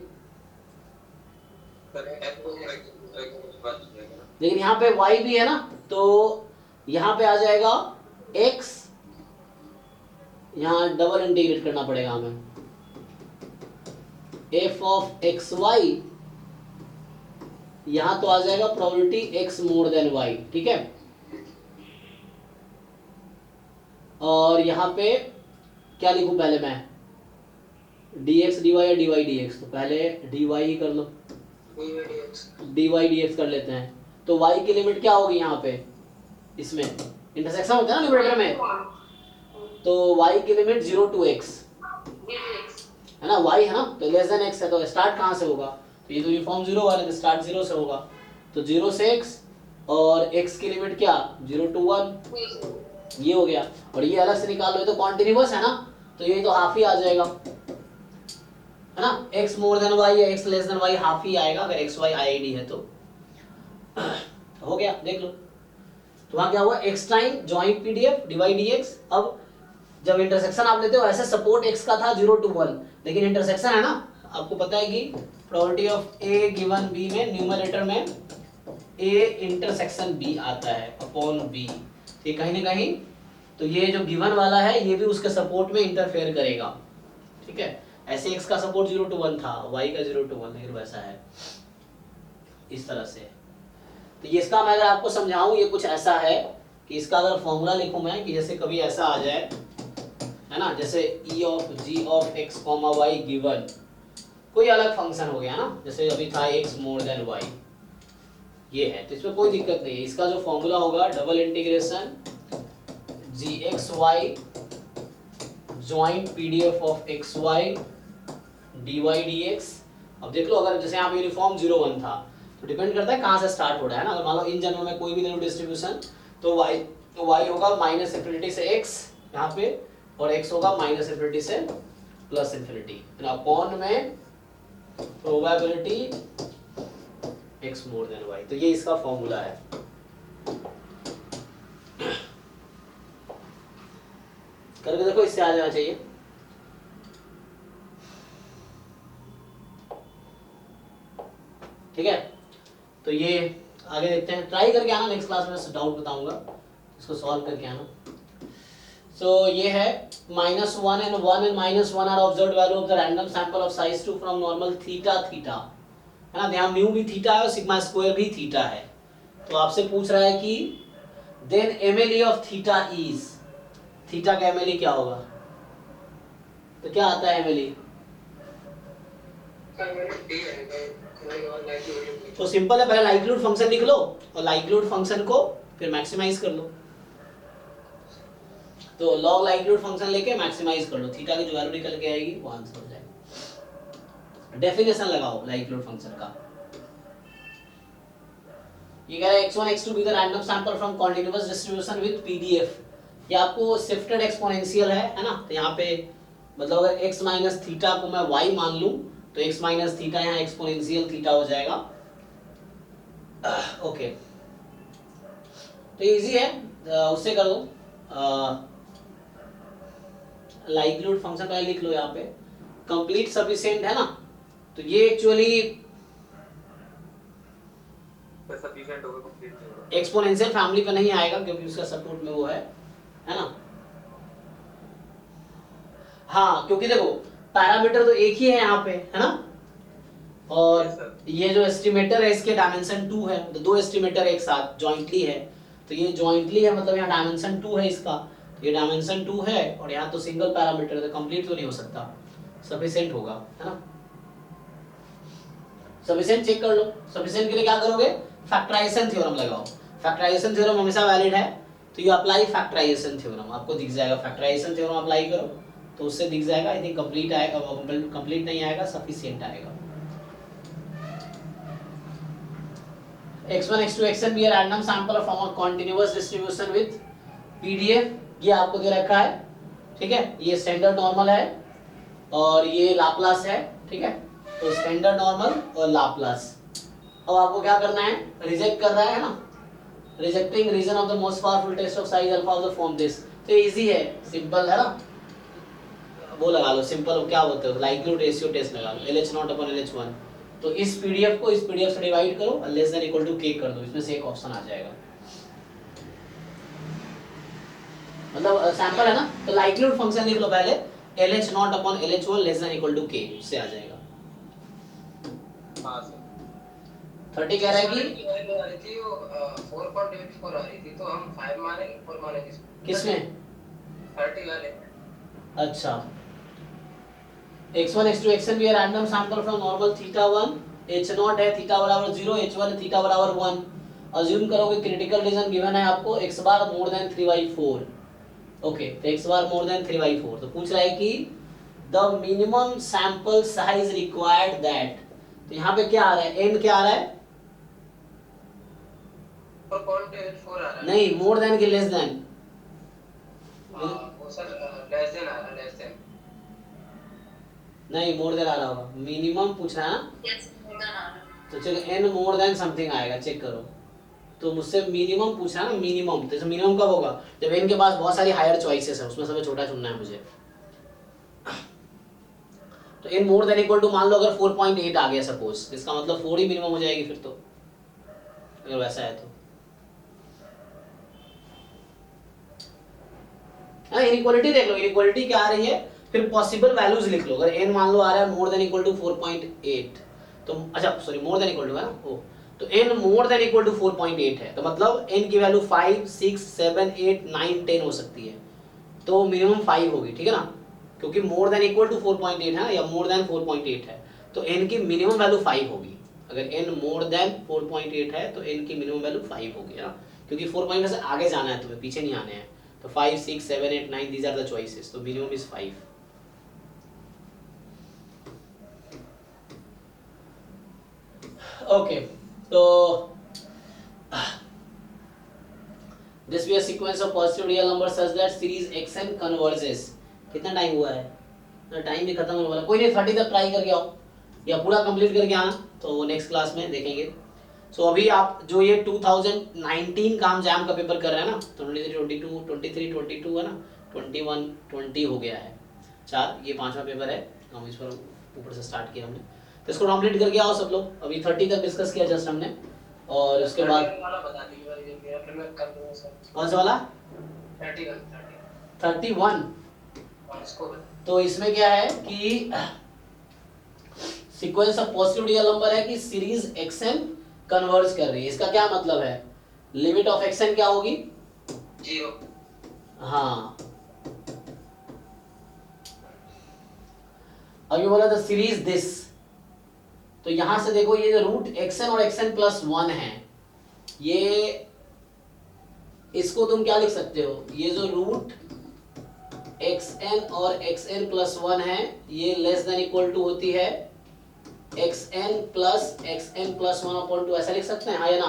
लेकिन यहाँ पे y भी है ना, तो यहाँ पे आ जाएगा x, यहाँ डबल इंटीग्रेट करना पड़ेगा हमें, f ऑफ एक्स वाई, यहाँ तो आ जाएगा probability x more than y, ठीक है, और यहाँ पे क्या लिखूं पहले मैं, dx dy या dy dx, तो पहले dy ही कर लो, dy dx कर लेते हैं, तो y की लिमिट क्या होगी यहाँ पे, इसमें इंटरसेक्शन होता है ना न्यूमरेटर में, तो y की लिमिट 0 to x है ना, y है ना, तो लेस देन x है, तो स्टार्ट कहाँ से होगा, तो ये तो यूनिफॉर्म 0 वाला, तो स्टार्ट 0 से होगा, तो 0 से x, और x की लिमिट क्या 0 to 1, ये हो गया, और ये अलग से निकाल लो, ये तो कॉन्टिन्यूअस है ना, तो ये तो हाफ ही आ जाएगा, है ना। x मोर देन y या x less than y half ही आएगा अगर x y IID है तो। हो गया, देख लो। तो वहां क्या हुआ, x time joint PDF divide dx। अब जब इंटरसेक्शन आप लेते हो, ऐसे सपोर्ट x का था 0 to 1, लेकिन इंटरसेक्शन है ना, आपको पता है कि probability of a given b में न्यूमरेटर में a इंटरसेक्शन b आता है अपॉन b, ये कहीं ना कहीं, तो ये जो गिवन वाला है ये भी उसके सपोर्ट में इंटरफेयर करेगा, ठीक है। ऐसे x का सपोर्ट 0 to 1 था, y का 0 to 1, लेकिन वैसा है इस तरह से। तो ये इसका मैं अगर आपको समझाऊं, ये कुछ ऐसा है कि इसका अगर फॉर्मूला लिखूं मैं, कि जैसे कभी ऐसा आ जाए, है ना, जैसे e of g of x, y given कोई अलग फंक्शन हो गया ना, जैसे अभी था x मोर देन y, ये है, तो इसमें कोई दिक्कत नहीं है। इसका जो फॉर्मूला होगा double integration gxy joint PDF of xy dy dx। अब देख लो, अगर जैसे यहाँ पे यूनिफॉर्म 0 1 था, तो डिपेंड करता है कहाँ से स्टार्ट हो रहा है ना। अगर मान लो इन जनरल में कोई भी ले लो डिस्ट्रीब्यूशन, तो y होगा माइनस इंफिनिटी से x यहाँ पे, और x होगा माइनस इंफिनिटी से प्लस इंफिनिटी, अपॉन में probability x more than y। तो ये इसका फॉर्मूला है। करके देखो, इससे आ जाना चाहिए। ठीक है, तो ये आगे देखते हैं, ट्राई करके आना, नेक्स्ट क्लास में डाउट बताऊंगा, इसको सॉल्व करके आना। सो ये है -1 and 1 and -1 are observed value of the random sample of size 2 from normal theta, है ना। यहाँ म्यू भी थीटा है और सिग्मा स्क्वायर भी थीटा है। तो आपसे पूछ रहा है कि then MLE of theta is, theta का MLE क्या होगा, तो क्या आता है MLE? तो सिंपल है, पहले लाइक्लीहुड फंक्शन लिख लो और लाइक्लीहुड फंक्शन को फिर मैक्सिमाइज कर लो। तो लॉग लाइक्लीहुड फंक्शन लेके मैक्सिमाइज कर लो, थीटा की जो वैल्यू निकल के आएगी वो आंसर हो जाएगा। डेफिनेशन लगाओ लाइक्लीहुड फंक्शन का। ये कह रहा है x1 x2 be the random sample from continuous distribution with PDF। ये आपको शिफ्टेड एक्सपोनेंशियल है ना। तो यहाँ पे मतलब अगर x माइनस थीटा को मैं y मान लूं, तो x माइनस थीटा यहाँ एक्सपोनेंशियल थीटा हो जाएगा। ओके, तो इजी है, उससे कर दो। लाइक्लीहुड फंक्शन पहले लिख लो यहाँ पे, कंप्लीट सफिशिएंट है ना। तो ये एक्चुअली सफिशिएंट होगा, कंप्लीट नहीं होगा, एक्सपोनेंशियल फैमिली पे नहीं आएगा क्योंकि उसका सपोर्ट में वो है ना। हाँ, क्योंकि देखो पैरामीटर तो एक ही है यहाँ पे, है ना। और ये जो एस्टिमेटर है इसके डायमेंशन 2 है, तो दो एस्टिमेटर एक साथ जॉइंटली है, तो ये जॉइंटली है मतलब यहाँ डायमेंशन 2 है इसका, ये डायमेंशन 2 है, और यहाँ तो सिंगल पैरामीटर है, तो कंप्लीट तो नहीं हो सकता, सफिशिएंट होगा, है ना। सफिशिएंट चेक कर लो। सफिशिएंट के लिए क्या करोगे, फैक्टराइजेशन थ्योरम लगाओ। फैक्टराइजेशन थ्योरम हमेशा वैलिड है, तो ये अप्लाई फैक्टराइजेशन थ्योरम, आपको दिख जाएगा। फैक्टराइजेशन थ्योरम अप्लाई करो तो उससे दिख जाएगा। आई थिंक कंप्लीट आएगा, कंप्लीट नहीं आएगा, सफिशिएंट आएगा। x1 x2 xn be a random sample from a continuous distribution with PDF। ये आपको दे रखा है, ठीक है। ये स्टैंडर्ड नॉर्मल है और ये लाप्लास है, ठीक है। तो स्टैंडर्ड नॉर्मल और लाप्लास। अब आपको क्या करना है, रिजेक्ट कर रहा है ना, rejecting region of the most powerful test of size alpha of the form this. तो इजी है, सिंपल है ना, वो लगा लो सिंपल। क्या बोलते हो, लाइक्लीहुड रेशियो टेस्ट लगा लो, LH0/LH1। तो इस PDF को इस PDF से डिवाइड करो और less than equal to k कर दो, इसमें से एक ऑप्शन आ जाएगा। मतलब सैंपल है ना, तो लाइक्लीहुड फंक्शन लिख लो पहले, LH0/LH1 less than equal to k, उससे आ जाएगा। हां सर 30 कह रहा है कि आ रही थी वो 4.84 आ रही थी, तो हम 5 मानेंगे 4 मानेंगे किसमें, 30 वाले। अच्छा, x1 x2 xn भी random sample from normal θ1, h0 है थीटा बराबर 0, h1 है थीटा बराबर 1। अज्यूम करोगे क्रिटिकल रीजन गिवन है आपको x bar more then 3/4। Okay, तो x बार मोर देन 3/4। तो पूछ रहा है कि the minimum sample size required that. तो यहाँ पे क्या आ रहा है, n क्या आ रहा है, 4.84 आ रहा है। नहीं मोर देन के लेस देन, वो सर लेस देन आ रहा है, लेस देन। नहीं, मोर देन आ रहा होगा, मिनिमम पूछना है ना, Yes, more than R. तो चलो एन मोर देन समथिंग आएगा, चेक करो। तो मुझसे मिनिमम पूछना है ना, मिनिमम, जैसे मिनिमम कब होगा, जब एन के पास बहुत सारी हायर चॉइसेस है, उसमें सबसे छोटा चुनना है मुझे। तो n more than equal to मान लो अगर 4.8 आ गया सपोज, इसका मतलब 4 ही मिनिमम हो जाएगी फिर तो, अगर वैसा है तो। इनइक्वालिटी देख लो, इनइक्वालिटी क्या आ रही है, फिर पॉसिबल वैल्यूज लिख लो। अगर n मान लो आ रहा है मोर देन इक्वल टू 4.8, तो अच्छा sorry more than equal to है ना, ओ तो n more than equal to 4.8 है, तो मतलब n की वैल्यू 5, 6, 7, 8, 9, 10 हो सकती है, तो मिनिमम 5 होगी, ठीक है ना, क्योंकि मोर देन इक्वल टू 4.8 है ना, या मोर देन 4.8 है, तो n की मिनिमम वैल्यू 5 होगी। अगर n मोर देन 4.8 है तो n की मिनिमम वैल्यू 5 होगी, है ना, क्योंकि 4.8 से आगे जाना है तुम्हें, पीछे नहीं आने हैं। तो 5, 6, 7, 8, 9 these are the choices, तो minimum is 5. Okay, so this be a sequence of positive real numbers such that series xn converges. कितना टाइम हुआ है, टाइम भी खत्म होने वाला, कोई नहीं 30 तक ट्राई करके आओ या पूरा कंप्लीट करके आना, तो नेक्स्ट क्लास में देखेंगे। सो अभी आप जो ये 2019 का हम जैम का पेपर कर रहे हैं ना, तो 23, 22 है ना, 21, 20 हो गया है, 4, ये 5वां पेपर है, हम इस पर ऊपर से स्टार्ट किया हमने, तो इसको कंप्लीट करके आओ सब लोग। अभी 30 तक डिस्कस किया जस्ट हमने, और उसके बाद वाला बता दीजिए भाई, मेरा फिर मैं कर दूंगा सर। कौन सा वाला 31, इसको तो इसमें क्या है कि sequence of positive real number है कि सीरीज xn कन्वर्ज कर रही है, इसका क्या मतलब है, लिमिट ऑफ xn क्या होगी, 0। हाँ अब ये बोला था सीरीज दिस, तो यहां से देखो ये जो रूट xn और xn प्लस 1 है, ये इसको तुम क्या लिख सकते हो, ये जो रूट xn और xn प्लस 1 है, ये लेस देन इक्वल टू होती है xn प्लस वन अपॉन 2, ऐसा लिख सकते हैं, हाँ या ना।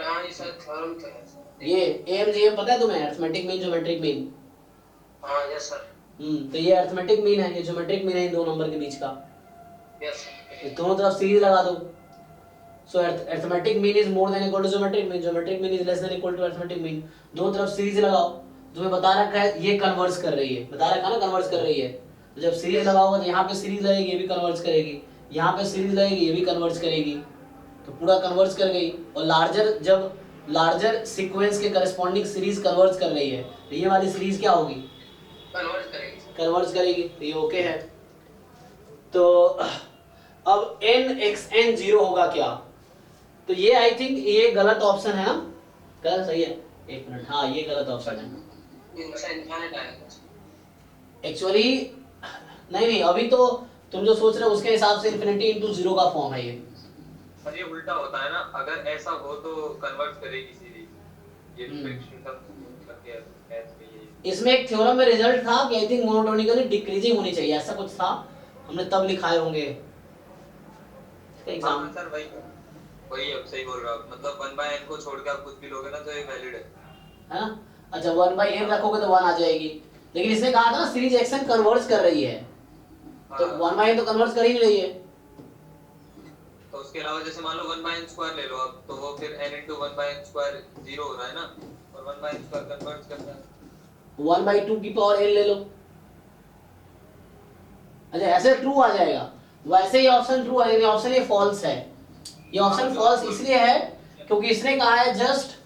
हाँ ये सर थ्योरम तो है सर। ये AMGM पता है तुम्हें, अरिथमेटिक मीन ज्योमेट्रिक मीन, हाँ यस सर। तो ये अरिथमेटिक मीन है, ये ज्योमेट्रिक मीन है इन दो नंबर के बीच का, यस सर। ये दोनों तरफ सीरीज लगा दो। So arithmetic mean is more than equal to geometric mean, geometric mean is less than equal to arithmetic mean, दोनों तरफ सीरीज लगाओ। तुम्हें बता रखा है ये कन्वर्ज कर रही है, बता रखा ना कन्वर्ज कर रही है, तो जब सीरीज लगाओगे तो यहाँ पे सीरीज लगेगी, ये भी कन्वर्ज करेगी, यहाँ पे सीरीज लगेगी, ये भी कन्वर्ज करेगी, तो पूरा कन्वर्ज कर गई। और लार्जर जब लार्जर सीक्वेंस के करस्पॉन्डिंग सीरीज कन्वर्ज कर रही है, तो ये वाली सीरीज क्या होगी, कन्वर्ज करेगी, तो ये ओके है। तो अब nxn 0 होगा क्या, तो ये आई थिंक ये गलत ऑप्शन है ना, गलत सही है, एक मिनट, हाँ ये गलत ऑप्शन है एक्चुअली, नहीं अभी तो तुम जो सोच रहे हो उसके हिसाब से इन्फिनिटी इंटू 0 का फॉर्म है ये। पर ये उल्टा होता है ना, अगर ऐसा हो तो कन्वर्ट करेगी सीरीज, ये फ्रिक्शन का करके मैथ में ये इसमें एक थ्योरम में रिजल्ट था कि आई थिंक मोनोटोनिकली डिक्रीजिंग होनी चाहिए, ऐसा कुछ था, हमने तब लिखाए होंगे एग्जाम। हाँ सर वही अब सही बोल रहा हूँ, मतलब 1/n को छोड़ के आप कुछ भी लोगे ना तो ये वैलिड है ना, अच्छा 1/n रखोगे तो 1 आ जाएगी, लेकिन इसने कहा था ना सीरीज एक्शन कन्वर्ज कर रही है, तो 1/n तो कन्वर्ज कर ही नहीं रही है। तो उसके अलावा जैसे मान लो 1/n² ले लो आप, तो वो फिर n into 1/n² 0 हो रहा है ना, और 1/n² कन्वर्ज करता है 1/2 की पावर n ले लो, अच्छा ऐसे ट्रू आ जाएगा, वैसे ये ऑप्शन ट्रू है, ऑप्शन ये फॉल्स है। ये ऑप्शन फॉल्स इसलिए है क्योंकि इसने कहा है जस्ट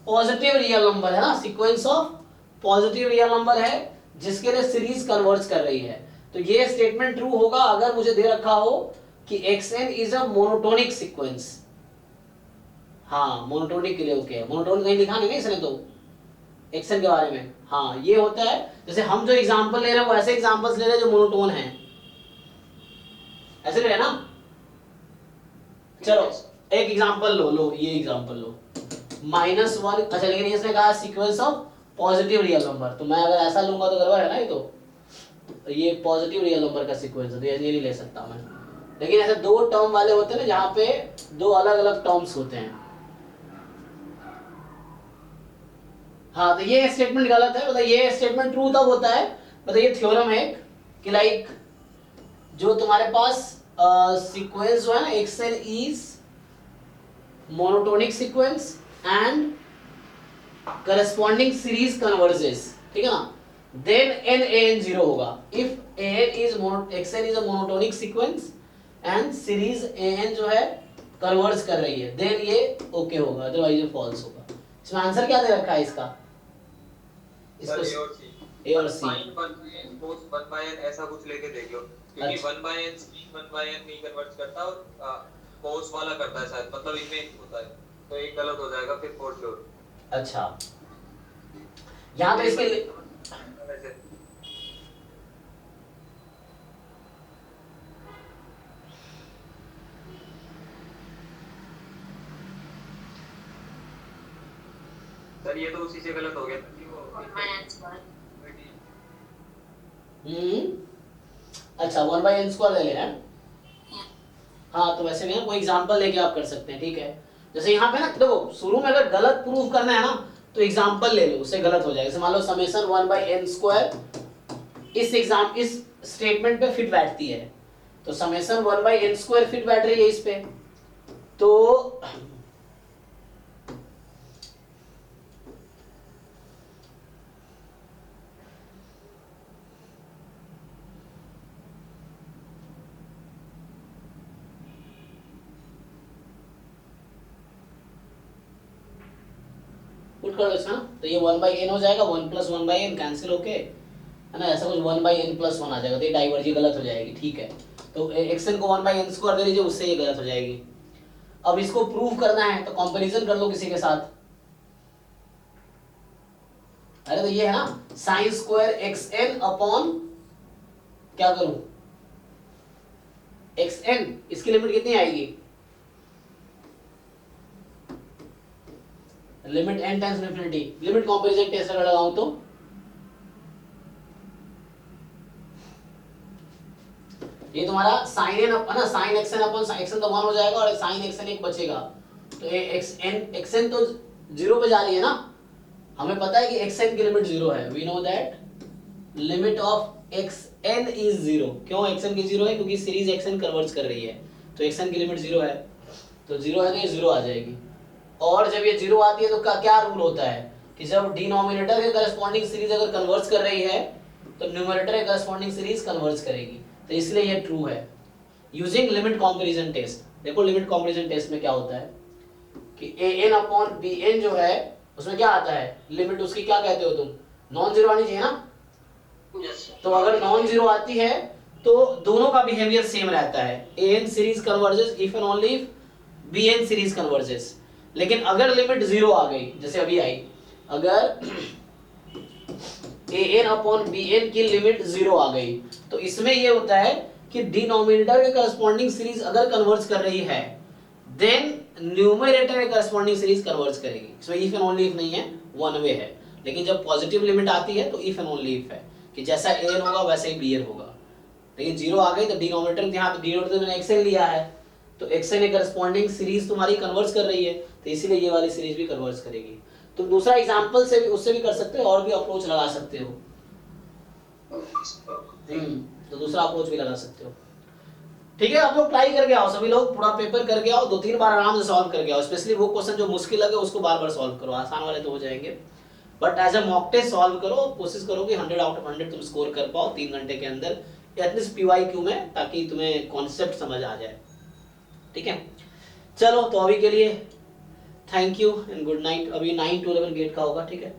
पॉजिटिव रियल नंबर है ना, sequence of positive real number है जिसके लिए सीरीज कन्वर्ज कर रही है, तो ये स्टेटमेंट ट्रू होगा अगर मुझे दे रखा हो कि xn is a monotonic sequence. हाँ मोनोटोनिक के लिए ओके है, मोनोटोनिक कहीं लिखा नहीं ना इसने तो xn के बारे में, हाँ ये होता है, जैसे हम जो एग्जांपल ले रहे हैं वो ऐसे एग्जांपल्स ले रहे हैं जो मोनोटोन हैं, ऐसे ले रहे हैं ना। चलो एक एग्जांपल लो ये एग्जांपल लो -1, अच्छा लेकिन इसने कहा sequence of positive real number, तो मैं अगर ऐसा लूंगा तो गड़बड़ है ना, ये तो ये पॉजिटिव रियल नंबर का सीक्वेंस है, तो ये नहीं ले सकता मैं, लेकिन ऐसे दो टर्म वाले होते हैं ना जहाँ पे दो अलग अलग टर्म्स होते हैं, हाँ, तो ये स्टेटमेंट गलत है, मतलब ये स्टेटमेंट ट्रू तब होता है, मतलब ये थ्योरम है कि लाइक जो तुम्हारे पास सीक्वेंस जो है ना, excel is monotonic sequence and corresponding series converges, ठीक है ना, then n a n zero होगा। If a n is excel is a monotonic sequence and series a n जो है कन्वर्ज कर रही है, देन ये ओके होगा, अदरवाइज ये फॉल्स होगा। इसमें आंसर क्या दे रखा है इसका? सर ए और सी, ए और सी, साइन 1 cos 1/n ऐसा कुछ लेके देख लो, क्योंकि 1/n sin 1/n नहीं कन्वर्ट करता और cos वाला करता है शायद, मतलब इनमें होता है, तो एक गलत हो जाएगा फिर फॉर श्योर। अच्छा यहाँ पे इसके वैसे सर ये तो उसी से गलत हो गया कि वो अच्छा 1/n² ले लेना है। हाँ, तो वैसे भी ना कोई एग्जांपल लेके आप कर सकते हैं, ठीक है। जैसे यहाँ पे ना देखो, शुरू में अगर गलत प्रूफ करना है ना तो एग्जांपल ले लो, उससे गलत हो जाएगा। जैसे मान लो समेशन 1/n² इस स्टेटमेंट पे फिट बैठती है, तो समेशन 1/n² फिट बैठ रही है इस पे, तो पुट कर दो इसमें ना, तो ये 1/n हो जाएगा, 1 + 1/n कैंसिल होके, है ना, ऐसा कुछ 1/n+1 आ जाएगा, तो ये डाइवर्जी गलत हो जाएगी, ठीक है। तो xn को 1/n² दे लीजिए, उससे ये गलत हो जाएगी। अब इसको प्रूव करना है तो कंपैरिजन कर लो किसी के साथ। अरे तो ये है ना sin² xn अपॉन क्या करूं, xn, इसकी लिमिट कितनी आएगी? Limit n times infinity. Limit comparison test अगर लगाऊं तो ये तुम्हारा sin n है ना, sin xn अपॉन xn तो 1 हो जाएगा और sin xn एक बचेगा, तो ये xn तो 0 पे जा रही है ना, हमें पता है कि xn की लिमिट 0 है। We know that limit of xn is 0। क्यों xn की 0 है? क्योंकि सीरीज xn कन्वर्ज कर रही है, तो xn की लिमिट 0 है, तो 0 है तो ये 0 आ जाएगी। और जब ये 0 आती है तो क्या रूल होता है कि जब डिनोमिनेटर के करस्पॉन्डिंग सीरीज अगर कन्वर्ज कर रही है तो न्यूमरेटर के करस्पॉन्डिंग सीरीज कन्वर्ज करेगी, तो इसलिए ये ट्रू है। यूजिंग लिमिट कंपैरिजन टेस्ट, देखो लिमिट कंपैरिजन टेस्ट में क्या होता है कि an अपॉन bn जो है उसमें क्या आता है, लिमिट उसकी क्या कहते हो तुम, नॉन जीरो आनी चाहिए ना। तो अगर नॉन जीरो आती है तो दोनों का बिहेवियर सेम रहता है, an series converges if and only if bn series converges. लेकिन अगर लिमिट 0 आ गई, जैसे अभी आई, अगर an अपॉन bn की लिमिट 0 आ गई, तो इसमें ये होता है कि डिनोमिनेटर के करस्पॉन्डिंग सीरीज अगर कन्वर्ज कर रही है देन न्यूमरेटर के करस्पॉन्डिंग सीरीज कन्वर्ज करेगी। इसमें इफ एंड ओनली इफ नहीं है, वन वे है। लेकिन जब पॉजिटिव लिमिट आती है तो इफ एंड ओनली इफ है कि जैसा an होगा वैसे ही bn होगा। लेकिन 0 आ गई तो डिनोमिनेटर, यहाँ पे डिनोमिनेटर मैंने xn लिया है, तो xn के करस्पॉन्डिंग सीरीज तुम्हारी कन्वर्ज कर रही है, तो इसीलिए ये वाली सीरीज भी कन्वर्ज करेगी। तुम दूसरा एग्जांपल से भी उससे भी कर सकते हो, और भी अप्रोच लगा सकते हो। तो दूसरा अप्रोच भी लगा सकते हो, ठीक है। आप लोग ट्राई करके आओ, सभी लोग पूरा पेपर करके आओ, 2-3 बार आराम से सॉल्व करके आओ। स्पेशली वो क्वेश्चन जो मुश्किल लगे उसको बार-बार सॉल्व करो, आसान वाले तो हो जाएंगे, but as a mock test solve करो। कोशिश करो कि 100 आउट ऑफ 100 तुम स्कोर कर पाओ 3 घंटे के अंदर, एटलीस्ट PYQ में, ताकि तुम्हें कॉन्सेप्ट समझ आ जाए, ठीक है। चलो तो अभी के लिए thank you and good night. अभी 9 to 11 गेट का होगा, ठीक है।